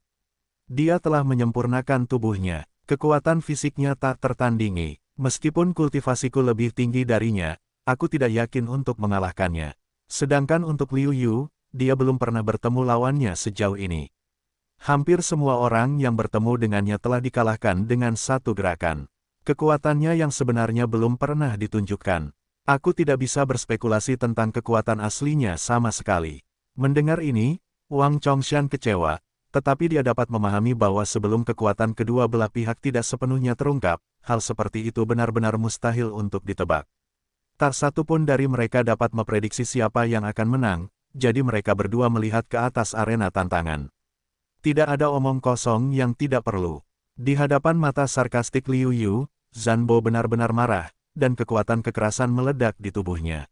Dia telah menyempurnakan tubuhnya, kekuatan fisiknya tak tertandingi. Meskipun kultivasiku lebih tinggi darinya, aku tidak yakin untuk mengalahkannya. Sedangkan untuk Liu Yu, dia belum pernah bertemu lawannya sejauh ini. Hampir semua orang yang bertemu dengannya telah dikalahkan dengan satu gerakan. Kekuatannya yang sebenarnya belum pernah ditunjukkan. Aku tidak bisa berspekulasi tentang kekuatan aslinya sama sekali. Mendengar ini, Wang Chongshan kecewa, tetapi dia dapat memahami bahwa sebelum kekuatan kedua belah pihak tidak sepenuhnya terungkap, hal seperti itu benar-benar mustahil untuk ditebak. Tak satu pun dari mereka dapat memprediksi siapa yang akan menang, jadi mereka berdua melihat ke atas arena tantangan. Tidak ada omong kosong yang tidak perlu. Di hadapan mata sarkastik Liu Yu, Zanbo benar-benar marah, dan kekuatan kekerasan meledak di tubuhnya.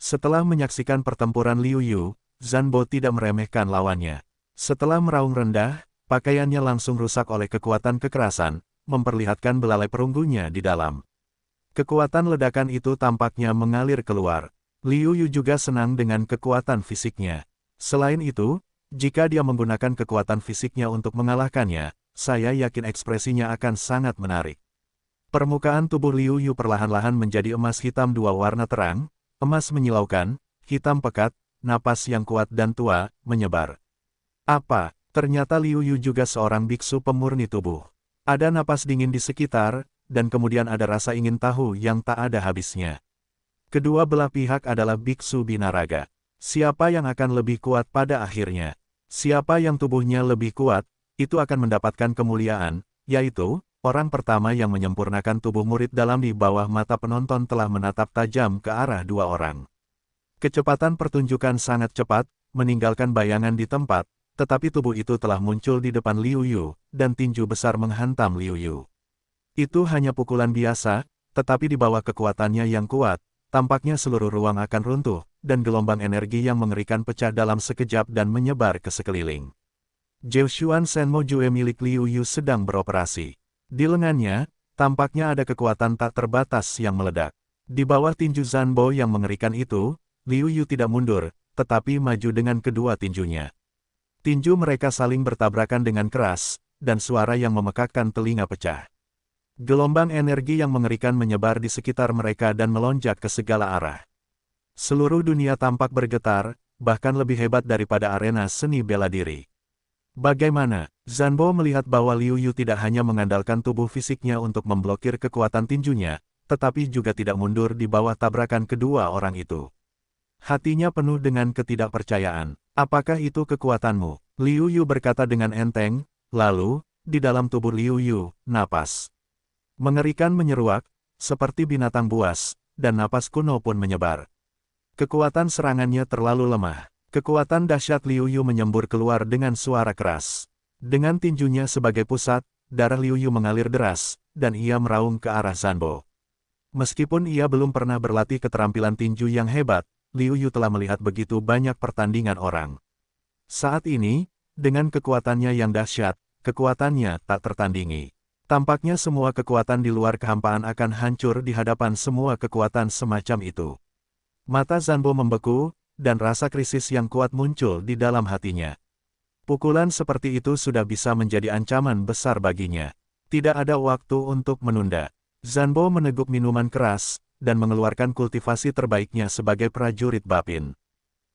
Setelah menyaksikan pertempuran Liu Yu, Zanbo tidak meremehkan lawannya. Setelah meraung rendah, pakaiannya langsung rusak oleh kekuatan kekerasan, memperlihatkan belalai perunggunya di dalam. Kekuatan ledakan itu tampaknya mengalir keluar. Liu Yu juga senang dengan kekuatan fisiknya. Selain itu, jika dia menggunakan kekuatan fisiknya untuk mengalahkannya, saya yakin ekspresinya akan sangat menarik. Permukaan tubuh Liu Yu perlahan-lahan menjadi emas hitam dua warna terang, emas menyilaukan, hitam pekat, napas yang kuat dan tua, menyebar. Apa? Ternyata Liu Yu juga seorang biksu pemurni tubuh. Ada napas dingin di sekitar, dan kemudian ada rasa ingin tahu yang tak ada habisnya. Kedua belah pihak adalah biksu binaraga. Siapa yang akan lebih kuat pada akhirnya? Siapa yang tubuhnya lebih kuat, itu akan mendapatkan kemuliaan, yaitu, orang pertama yang menyempurnakan tubuh murid dalam di bawah mata penonton telah menatap tajam ke arah dua orang. Kecepatan pertunjukan sangat cepat, meninggalkan bayangan di tempat, tetapi tubuh itu telah muncul di depan Liu Yu, dan tinju besar menghantam Liu Yu. Itu hanya pukulan biasa, tetapi di bawah kekuatannya yang kuat, tampaknya seluruh ruang akan runtuh, dan gelombang energi yang mengerikan pecah dalam sekejap dan menyebar ke sekeliling. Jiushuan Senmo Jue milik Liu Yu sedang beroperasi. Di lengannya, tampaknya ada kekuatan tak terbatas yang meledak. Di bawah tinju Zanbo yang mengerikan itu, Liu Yu tidak mundur, tetapi maju dengan kedua tinjunya. Tinju mereka saling bertabrakan dengan keras, dan suara yang memekakkan telinga pecah. Gelombang energi yang mengerikan menyebar di sekitar mereka dan melonjak ke segala arah. Seluruh dunia tampak bergetar, bahkan lebih hebat daripada arena seni bela diri. Bagaimana? Zanbo melihat bahwa Liu Yu tidak hanya mengandalkan tubuh fisiknya untuk memblokir kekuatan tinjunya, tetapi juga tidak mundur di bawah tabrakan kedua orang itu. Hatinya penuh dengan ketidakpercayaan. Apakah itu kekuatanmu? Liu Yu berkata dengan enteng, lalu, di dalam tubuh Liu Yu, napas mengerikan menyeruak, seperti binatang buas, dan napas kuno pun menyebar. Kekuatan serangannya terlalu lemah. Kekuatan dahsyat Liu Yu menyembur keluar dengan suara keras. Dengan tinjunya sebagai pusat, darah Liu Yu mengalir deras, dan ia meraung ke arah Zanbo. Meskipun ia belum pernah berlatih keterampilan tinju yang hebat, Liu Yu telah melihat begitu banyak pertandingan orang. Saat ini, dengan kekuatannya yang dahsyat, kekuatannya tak tertandingi. Tampaknya semua kekuatan di luar kehampaan akan hancur di hadapan semua kekuatan semacam itu. Mata Zanbo membeku, dan rasa krisis yang kuat muncul di dalam hatinya. Pukulan seperti itu sudah bisa menjadi ancaman besar baginya. Tidak ada waktu untuk menunda. Zanbo meneguk minuman keras, dan mengeluarkan kultivasi terbaiknya sebagai prajurit Bapin.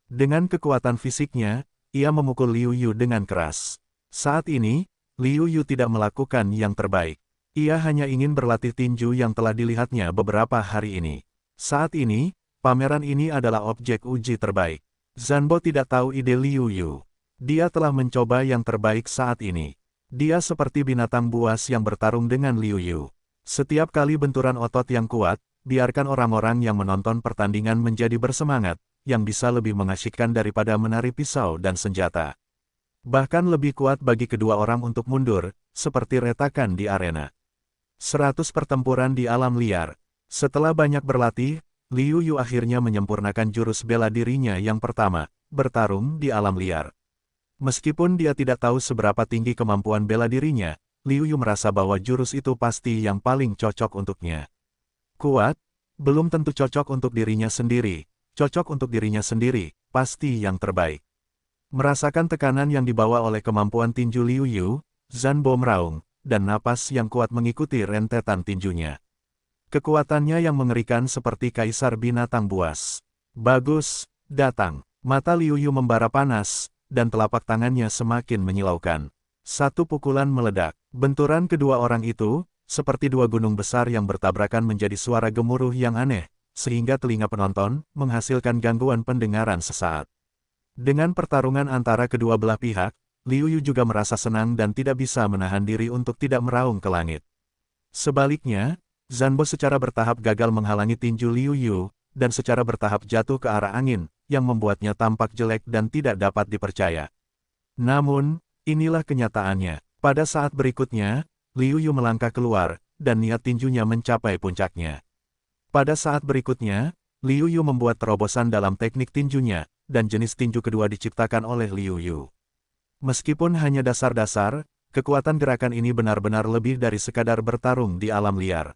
Dengan kekuatan fisiknya, ia memukul Liu Yu dengan keras. Saat ini, Liu Yu tidak melakukan yang terbaik. Ia hanya ingin berlatih tinju yang telah dilihatnya beberapa hari ini. Saat ini, pameran ini adalah objek uji terbaik. Zanbo tidak tahu ide Liu Yu. Dia telah mencoba yang terbaik saat ini. Dia seperti binatang buas yang bertarung dengan Liu Yu. Setiap kali benturan otot yang kuat, biarkan orang-orang yang menonton pertandingan menjadi bersemangat, yang bisa lebih mengasyikkan daripada menari pisau dan senjata. Bahkan lebih kuat bagi kedua orang untuk mundur, seperti retakan di arena. 100 pertempuran di alam liar. Setelah banyak berlatih, Liu Yu akhirnya menyempurnakan jurus bela dirinya yang pertama, bertarung di alam liar. Meskipun dia tidak tahu seberapa tinggi kemampuan bela dirinya, Liu Yu merasa bahwa jurus itu pasti yang paling cocok untuknya. Kuat? Belum tentu cocok untuk dirinya sendiri. Cocok untuk dirinya sendiri, pasti yang terbaik. Merasakan tekanan yang dibawa oleh kemampuan tinju Liu Yu, Zanbo meraung, dan napas yang kuat mengikuti rentetan tinjunya. Kekuatannya yang mengerikan seperti kaisar binatang buas. Bagus, datang. Mata Liu Yu membara panas, dan telapak tangannya semakin menyilaukan. Satu pukulan meledak. Benturan kedua orang itu, seperti dua gunung besar yang bertabrakan menjadi suara gemuruh yang aneh, sehingga telinga penonton menghasilkan gangguan pendengaran sesaat. Dengan pertarungan antara kedua belah pihak, Liu Yu juga merasa senang dan tidak bisa menahan diri untuk tidak meraung ke langit. Sebaliknya, Zanbo secara bertahap gagal menghalangi tinju Liu Yu, dan secara bertahap jatuh ke arah angin, yang membuatnya tampak jelek dan tidak dapat dipercaya. Namun, inilah kenyataannya. Pada saat berikutnya, Liu Yu melangkah keluar, dan niat tinjunya mencapai puncaknya. Pada saat berikutnya, Liu Yu membuat terobosan dalam teknik tinjunya, dan jenis tinju kedua diciptakan oleh Liu Yu. Meskipun hanya dasar-dasar, kekuatan gerakan ini benar-benar lebih dari sekadar bertarung di alam liar.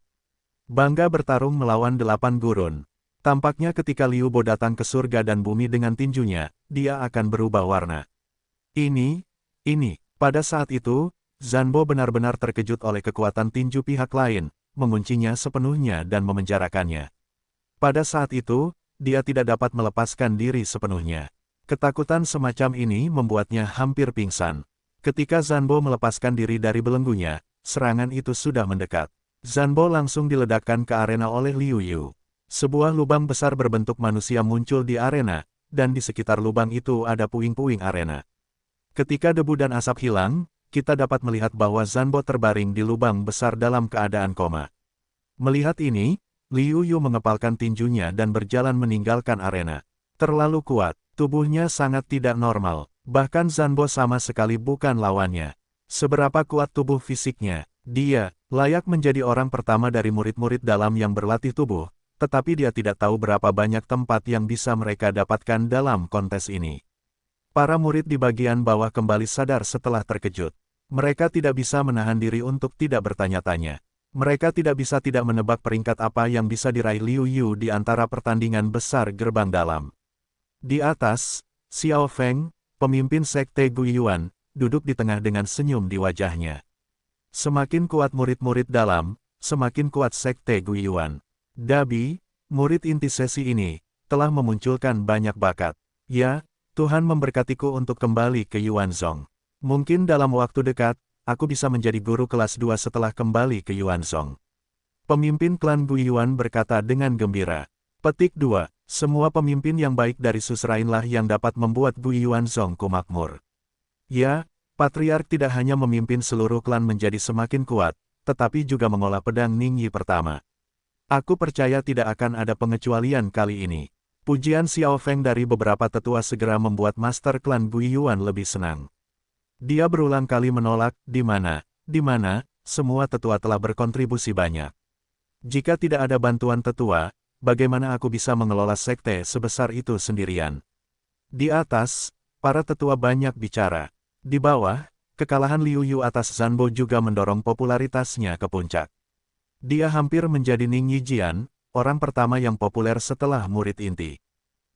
Bangga bertarung melawan 8 gurun. Tampaknya ketika Liu Bo datang ke surga dan bumi dengan tinjunya, dia akan berubah warna. Ini. Pada saat itu, Zanbo benar-benar terkejut oleh kekuatan tinju pihak lain, menguncinya sepenuhnya dan memenjarakannya. Pada saat itu, dia tidak dapat melepaskan diri sepenuhnya. Ketakutan semacam ini membuatnya hampir pingsan. Ketika Zanbo melepaskan diri dari belenggunya, serangan itu sudah mendekat. Zanbo langsung diledakkan ke arena oleh Liu Yu. Sebuah lubang besar berbentuk manusia muncul di arena, dan di sekitar lubang itu ada puing-puing arena. Ketika debu dan asap hilang, kita dapat melihat bahwa Zanbo terbaring di lubang besar dalam keadaan koma. Melihat ini, Liu Yu mengepalkan tinjunya dan berjalan meninggalkan arena. Terlalu kuat, tubuhnya sangat tidak normal, bahkan Zanbo sama sekali bukan lawannya. Seberapa kuat tubuh fisiknya, dia layak menjadi orang pertama dari murid-murid dalam yang berlatih tubuh, tetapi dia tidak tahu berapa banyak tempat yang bisa mereka dapatkan dalam kontes ini. Para murid di bagian bawah kembali sadar setelah terkejut. Mereka tidak bisa menahan diri untuk tidak bertanya-tanya. Mereka tidak bisa tidak menebak peringkat apa yang bisa diraih Liu Yu di antara pertandingan besar gerbang dalam. Di atas, Xiao Feng, pemimpin sekte Guiyuan, duduk di tengah dengan senyum di wajahnya. Semakin kuat murid-murid dalam, semakin kuat sekte Guiyuan. Dabi, murid inti sesi ini, telah memunculkan banyak bakat. Ya, Tuhan memberkatiku untuk kembali ke Yuanzhong. Mungkin dalam waktu dekat, aku bisa menjadi guru kelas 2 setelah kembali ke Yuanzhong. Pemimpin klan Guiyuan berkata dengan gembira. Petik 2. Semua pemimpin yang baik dari Susrainlah yang dapat membuat Guiyuanzhong makmur. Ya, Patriark tidak hanya memimpin seluruh klan menjadi semakin kuat, tetapi juga mengolah pedang Ningyi pertama. Aku percaya tidak akan ada pengecualian kali ini. Pujian Xiao Feng dari beberapa tetua segera membuat Master klan Guiyuan lebih senang. Dia berulang kali menolak, di mana, semua tetua telah berkontribusi banyak. Jika tidak ada bantuan tetua, bagaimana aku bisa mengelola sekte sebesar itu sendirian? Di atas, para tetua banyak bicara. Di bawah, kekalahan Liu Yu atas Zanbo juga mendorong popularitasnya ke puncak. Dia hampir menjadi Ningyi Jian, orang pertama yang populer setelah murid inti.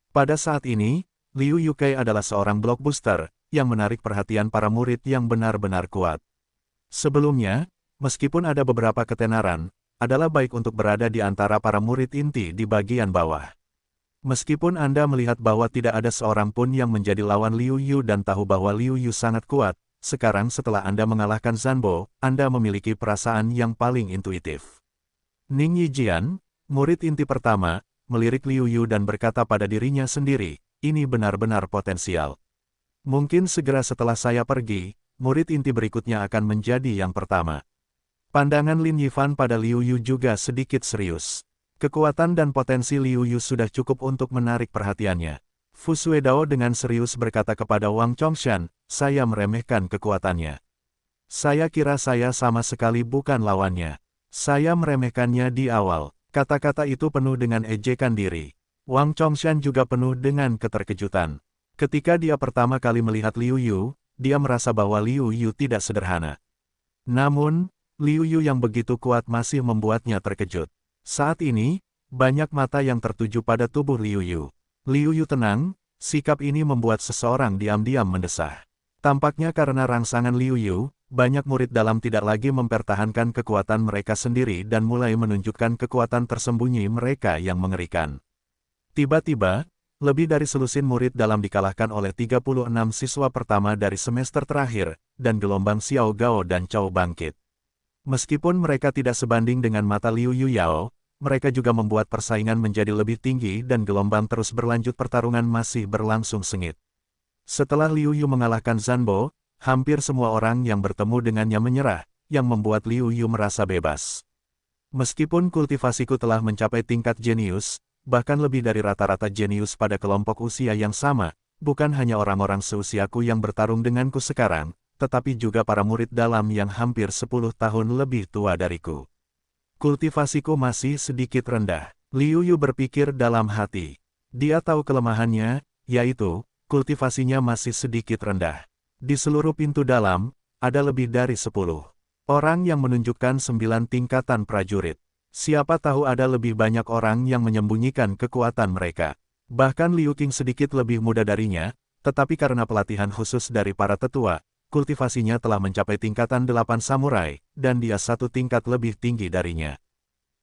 Pada saat ini, Liu Yukai adalah seorang blockbuster, yang menarik perhatian para murid yang benar-benar kuat. Sebelumnya, meskipun ada beberapa ketenaran, adalah baik untuk berada di antara para murid inti di bagian bawah. Meskipun Anda melihat bahwa tidak ada seorang pun yang menjadi lawan Liu Yu dan tahu bahwa Liu Yu sangat kuat, sekarang setelah Anda mengalahkan Zanbo, Anda memiliki perasaan yang paling intuitif. Ningyi Jian, murid inti pertama, melirik Liu Yu dan berkata pada dirinya sendiri, ini benar-benar potensial. Mungkin segera setelah saya pergi, murid inti berikutnya akan menjadi yang pertama. Pandangan Lin Yifan pada Liu Yu juga sedikit serius. Kekuatan dan potensi Liu Yu sudah cukup untuk menarik perhatiannya. Fu Suedao dengan serius berkata kepada Wang Chongshan, saya meremehkan kekuatannya. Saya kira saya sama sekali bukan lawannya. Saya meremehkannya di awal. Kata-kata itu penuh dengan ejekan diri. Wang Chongshan juga penuh dengan keterkejutan. Ketika dia pertama kali melihat Liu Yu, dia merasa bahwa Liu Yu tidak sederhana. Namun, Liu Yu yang begitu kuat masih membuatnya terkejut. Saat ini, banyak mata yang tertuju pada tubuh Liu Yu. Liu Yu tenang, sikap ini membuat seseorang diam-diam mendesah. Tampaknya karena rangsangan Liu Yu, banyak murid dalam tidak lagi mempertahankan kekuatan mereka sendiri dan mulai menunjukkan kekuatan tersembunyi mereka yang mengerikan. Tiba-tiba, lebih dari selusin murid dalam dikalahkan oleh 36 siswa pertama dari semester terakhir, dan gelombang Xiao Gao dan Chao bangkit. Meskipun mereka tidak sebanding dengan mata Liu Yu Yao, mereka juga membuat persaingan menjadi lebih tinggi dan gelombang terus berlanjut, pertarungan masih berlangsung sengit. Setelah Liu Yu mengalahkan Zanbo, hampir semua orang yang bertemu dengannya menyerah, yang membuat Liu Yu merasa bebas. Meskipun kultivasiku telah mencapai tingkat jenius, bahkan lebih dari rata-rata jenius pada kelompok usia yang sama, bukan hanya orang-orang seusiaku yang bertarung denganku sekarang, tetapi juga para murid dalam yang hampir 10 tahun lebih tua dariku. Kultivasiku masih sedikit rendah. Liu Yu berpikir dalam hati. Dia tahu kelemahannya, yaitu, kultivasinya masih sedikit rendah. Di seluruh pintu dalam, ada lebih dari 10 orang yang menunjukkan 9 tingkatan prajurit. Siapa tahu ada lebih banyak orang yang menyembunyikan kekuatan mereka. Bahkan Liu Qing sedikit lebih muda darinya, tetapi karena pelatihan khusus dari para tetua, kultivasinya telah mencapai tingkatan 8 samurai, dan dia 1 tingkat lebih tinggi darinya.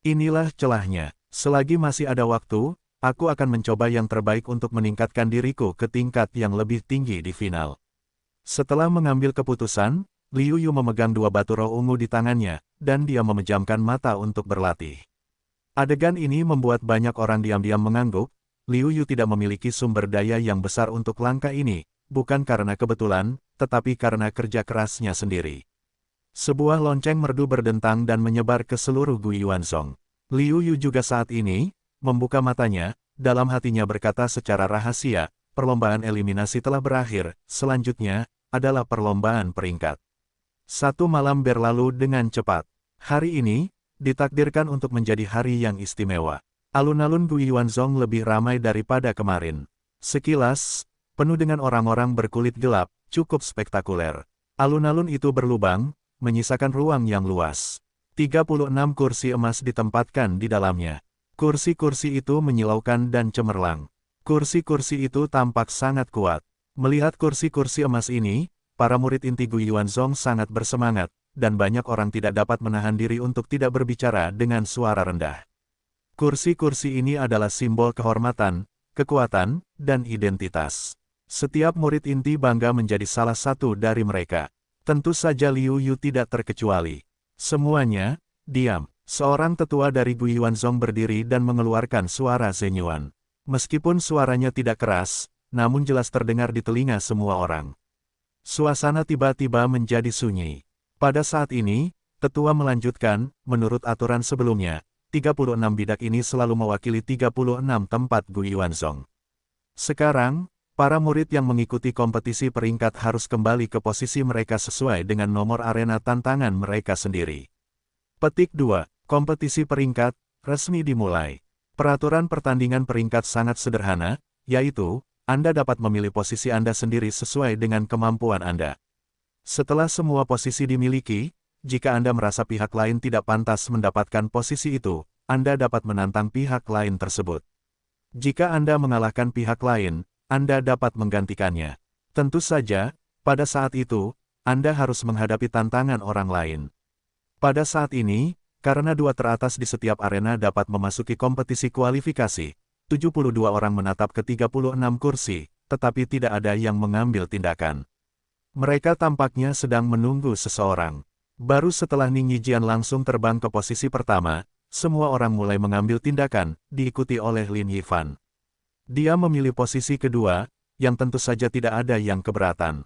Inilah celahnya. Selagi masih ada waktu, aku akan mencoba yang terbaik untuk meningkatkan diriku ke tingkat yang lebih tinggi di final. Setelah mengambil keputusan, Liu Yu memegang 2 batu roh ungu di tangannya, dan dia memejamkan mata untuk berlatih. Adegan ini membuat banyak orang diam-diam mengangguk. Liu Yu tidak memiliki sumber daya yang besar untuk langkah ini, bukan karena kebetulan, tetapi karena kerja kerasnya sendiri. Sebuah lonceng merdu berdentang dan menyebar ke seluruh Gui Yuanzhong. Liu Yu juga saat ini membuka matanya, dalam hatinya berkata secara rahasia, perlombaan eliminasi telah berakhir, selanjutnya adalah perlombaan peringkat. 1 malam berlalu dengan cepat. Hari ini ditakdirkan untuk menjadi hari yang istimewa. Alun-alun Gui Yuanzhong lebih ramai daripada kemarin. Sekilas, penuh dengan orang-orang berkulit gelap, cukup spektakuler. Alun-alun itu berlubang, menyisakan ruang yang luas. 36 kursi emas ditempatkan di dalamnya. Kursi-kursi itu menyilaukan dan cemerlang. Kursi-kursi itu tampak sangat kuat. Melihat kursi-kursi emas ini, para murid inti Gui Yuanzhong sangat bersemangat, dan banyak orang tidak dapat menahan diri untuk tidak berbicara dengan suara rendah. Kursi-kursi ini adalah simbol kehormatan, kekuatan, dan identitas. Setiap murid inti bangga menjadi salah satu dari mereka. Tentu saja Liu Yu tidak terkecuali. Semuanya diam. Seorang tetua dari Gui Yuanzhong berdiri dan mengeluarkan suara zenyuan. Meskipun suaranya tidak keras, namun jelas terdengar di telinga semua orang. Suasana tiba-tiba menjadi sunyi. Pada saat ini, tetua melanjutkan, menurut aturan sebelumnya, 36 bidak ini selalu mewakili 36 tempat Gui Yuanzhong. Sekarang, para murid yang mengikuti kompetisi peringkat harus kembali ke posisi mereka sesuai dengan nomor arena tantangan mereka sendiri. Petik 2. Kompetisi peringkat, resmi dimulai. Peraturan pertandingan peringkat sangat sederhana, yaitu, Anda dapat memilih posisi Anda sendiri sesuai dengan kemampuan Anda. Setelah semua posisi dimiliki, jika Anda merasa pihak lain tidak pantas mendapatkan posisi itu, Anda dapat menantang pihak lain tersebut. Jika Anda mengalahkan pihak lain, Anda dapat menggantikannya. Tentu saja, pada saat itu, Anda harus menghadapi tantangan orang lain. Pada saat ini, karena 2 teratas di setiap arena dapat memasuki kompetisi kualifikasi, 72 orang menatap ke 36 kursi, tetapi tidak ada yang mengambil tindakan. Mereka tampaknya sedang menunggu seseorang. Baru setelah Ning Yijian langsung terbang ke posisi pertama, semua orang mulai mengambil tindakan, diikuti oleh Lin Yifan. Dia memilih posisi kedua, yang tentu saja tidak ada yang keberatan.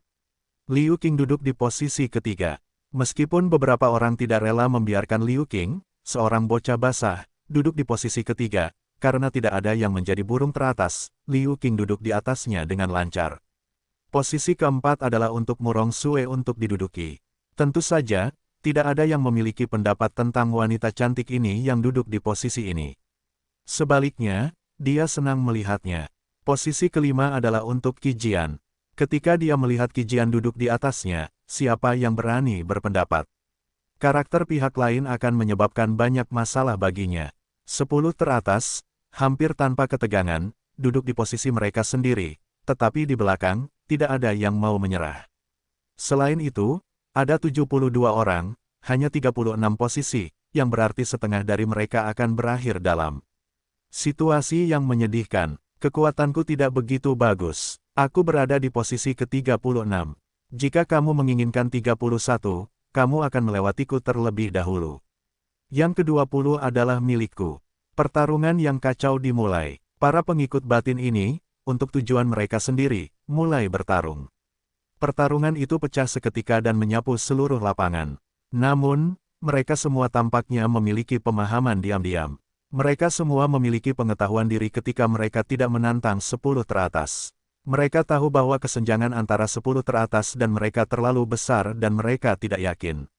Liu Qing duduk di posisi ketiga. Meskipun beberapa orang tidak rela membiarkan Liu Qing, seorang bocah basah, duduk di posisi ketiga, karena tidak ada yang menjadi burung teratas, Liu Qing duduk di atasnya dengan lancar. Posisi keempat adalah untuk Murong Sue untuk diduduki. Tentu saja, tidak ada yang memiliki pendapat tentang wanita cantik ini yang duduk di posisi ini. Sebaliknya, dia senang melihatnya. Posisi kelima adalah untuk Qi Jian. Ketika dia melihat Qi Jian duduk di atasnya, siapa yang berani berpendapat? Karakter pihak lain akan menyebabkan banyak masalah baginya. 10 teratas, hampir tanpa ketegangan, duduk di posisi mereka sendiri, tetapi di belakang, tidak ada yang mau menyerah. Selain itu, ada 72 orang, hanya 36 posisi, yang berarti setengah dari mereka akan berakhir dalam situasi yang menyedihkan. Kekuatanku tidak begitu bagus. Aku berada di posisi ke-36. Jika kamu menginginkan 31, kamu akan melewatiku terlebih dahulu. Yang ke-20 adalah milikku. Pertarungan yang kacau dimulai. Para pengikut batin ini, untuk tujuan mereka sendiri, mulai bertarung. Pertarungan itu pecah seketika dan menyapu seluruh lapangan. Namun, mereka semua tampaknya memiliki pemahaman diam-diam. Mereka semua memiliki pengetahuan diri ketika mereka tidak menantang 10 teratas. Mereka tahu bahwa kesenjangan antara 10 teratas dan mereka terlalu besar dan mereka tidak yakin.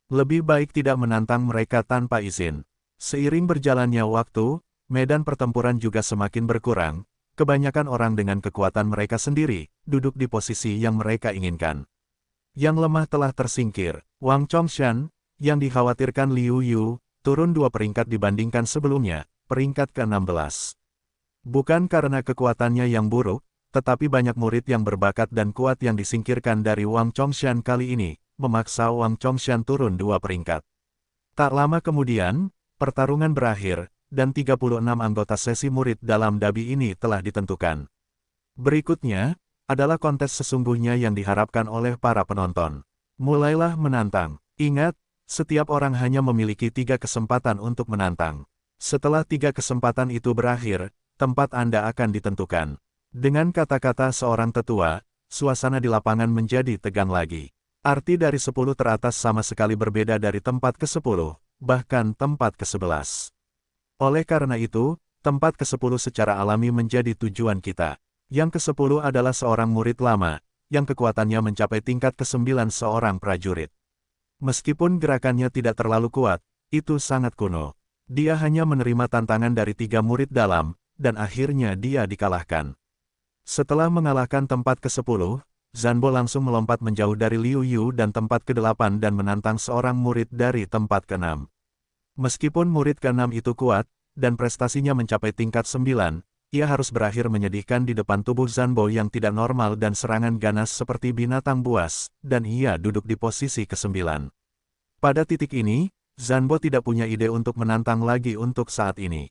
Lebih baik tidak menantang mereka tanpa izin. Seiring berjalannya waktu, medan pertempuran juga semakin berkurang. Kebanyakan orang dengan kekuatan mereka sendiri, duduk di posisi yang mereka inginkan. Yang lemah telah tersingkir. Wang Chongshan, yang dikhawatirkan Liu Yu, turun 2 peringkat dibandingkan sebelumnya, peringkat ke-16. Bukan karena kekuatannya yang buruk, tetapi banyak murid yang berbakat dan kuat yang disingkirkan dari Wang Chongshan kali ini, memaksa Wang Chongshan turun 2 peringkat. Tak lama kemudian, pertarungan berakhir, dan 36 anggota sesi murid dalam Dabi ini telah ditentukan. Berikutnya, adalah kontes sesungguhnya yang diharapkan oleh para penonton. Mulailah menantang. Ingat, setiap orang hanya memiliki 3 kesempatan untuk menantang. Setelah 3 kesempatan itu berakhir, tempat Anda akan ditentukan. Dengan kata-kata seorang tetua, suasana di lapangan menjadi tegang lagi. Arti dari 10 teratas sama sekali berbeda dari tempat ke-10, bahkan tempat ke-11. Oleh karena itu, tempat ke-10 secara alami menjadi tujuan kita. Yang ke-10 adalah seorang murid lama, yang kekuatannya mencapai tingkat ke-9 seorang prajurit. Meskipun gerakannya tidak terlalu kuat, itu sangat kuno. Dia hanya menerima tantangan dari 3 murid dalam, dan akhirnya dia dikalahkan. Setelah mengalahkan tempat ke-10, Zanbo langsung melompat menjauh dari Liu Yu dan tempat ke-8 dan menantang seorang murid dari tempat ke-6. Meskipun murid ke-6 itu kuat, dan prestasinya mencapai tingkat 9, ia harus berakhir menyedihkan di depan tubuh Zanbo yang tidak normal dan serangan ganas seperti binatang buas, dan ia duduk di posisi ke-9. Pada titik ini, Zanbo tidak punya ide untuk menantang lagi untuk saat ini.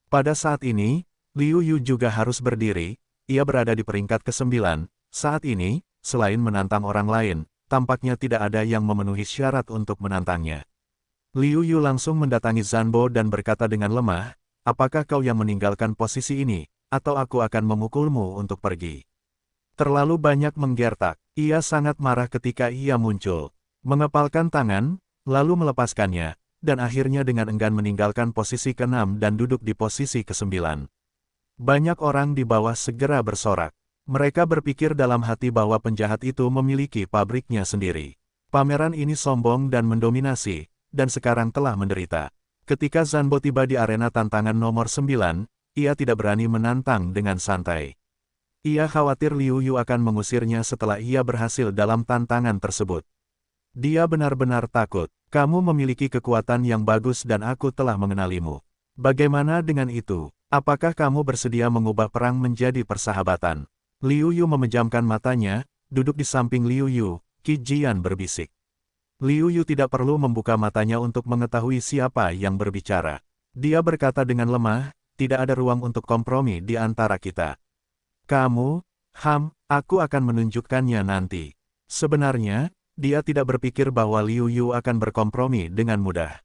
Pada saat ini, Liu Yu juga harus berdiri, ia berada di peringkat ke-9, saat ini, selain menantang orang lain, tampaknya tidak ada yang memenuhi syarat untuk menantangnya. Liu Yu langsung mendatangi Zanbo dan berkata dengan lemah, apakah kau yang meninggalkan posisi ini, atau aku akan memukulmu untuk pergi? Terlalu banyak menggertak, ia sangat marah ketika ia muncul. Mengepalkan tangan, lalu melepaskannya, dan akhirnya dengan enggan meninggalkan posisi ke-6 dan duduk di posisi ke-9. Banyak orang di bawah segera bersorak. Mereka berpikir dalam hati bahwa penjahat itu memiliki pabriknya sendiri. Pameran ini sombong dan mendominasi, dan sekarang telah menderita. Ketika Zanbo tiba di arena tantangan nomor 9, ia tidak berani menantang dengan santai. Ia khawatir Liu Yu akan mengusirnya setelah ia berhasil dalam tantangan tersebut. Dia benar-benar takut. Kamu memiliki kekuatan yang bagus dan aku telah mengenalimu. Bagaimana dengan itu? Apakah kamu bersedia mengubah perang menjadi persahabatan? Liu Yu memejamkan matanya, duduk di samping Liu Yu, Qi Jian berbisik. Liu Yu tidak perlu membuka matanya untuk mengetahui siapa yang berbicara. Dia berkata dengan lemah, tidak ada ruang untuk kompromi di antara kita. Kamu, aku akan menunjukkannya nanti. Sebenarnya, dia tidak berpikir bahwa Liu Yu akan berkompromi dengan mudah.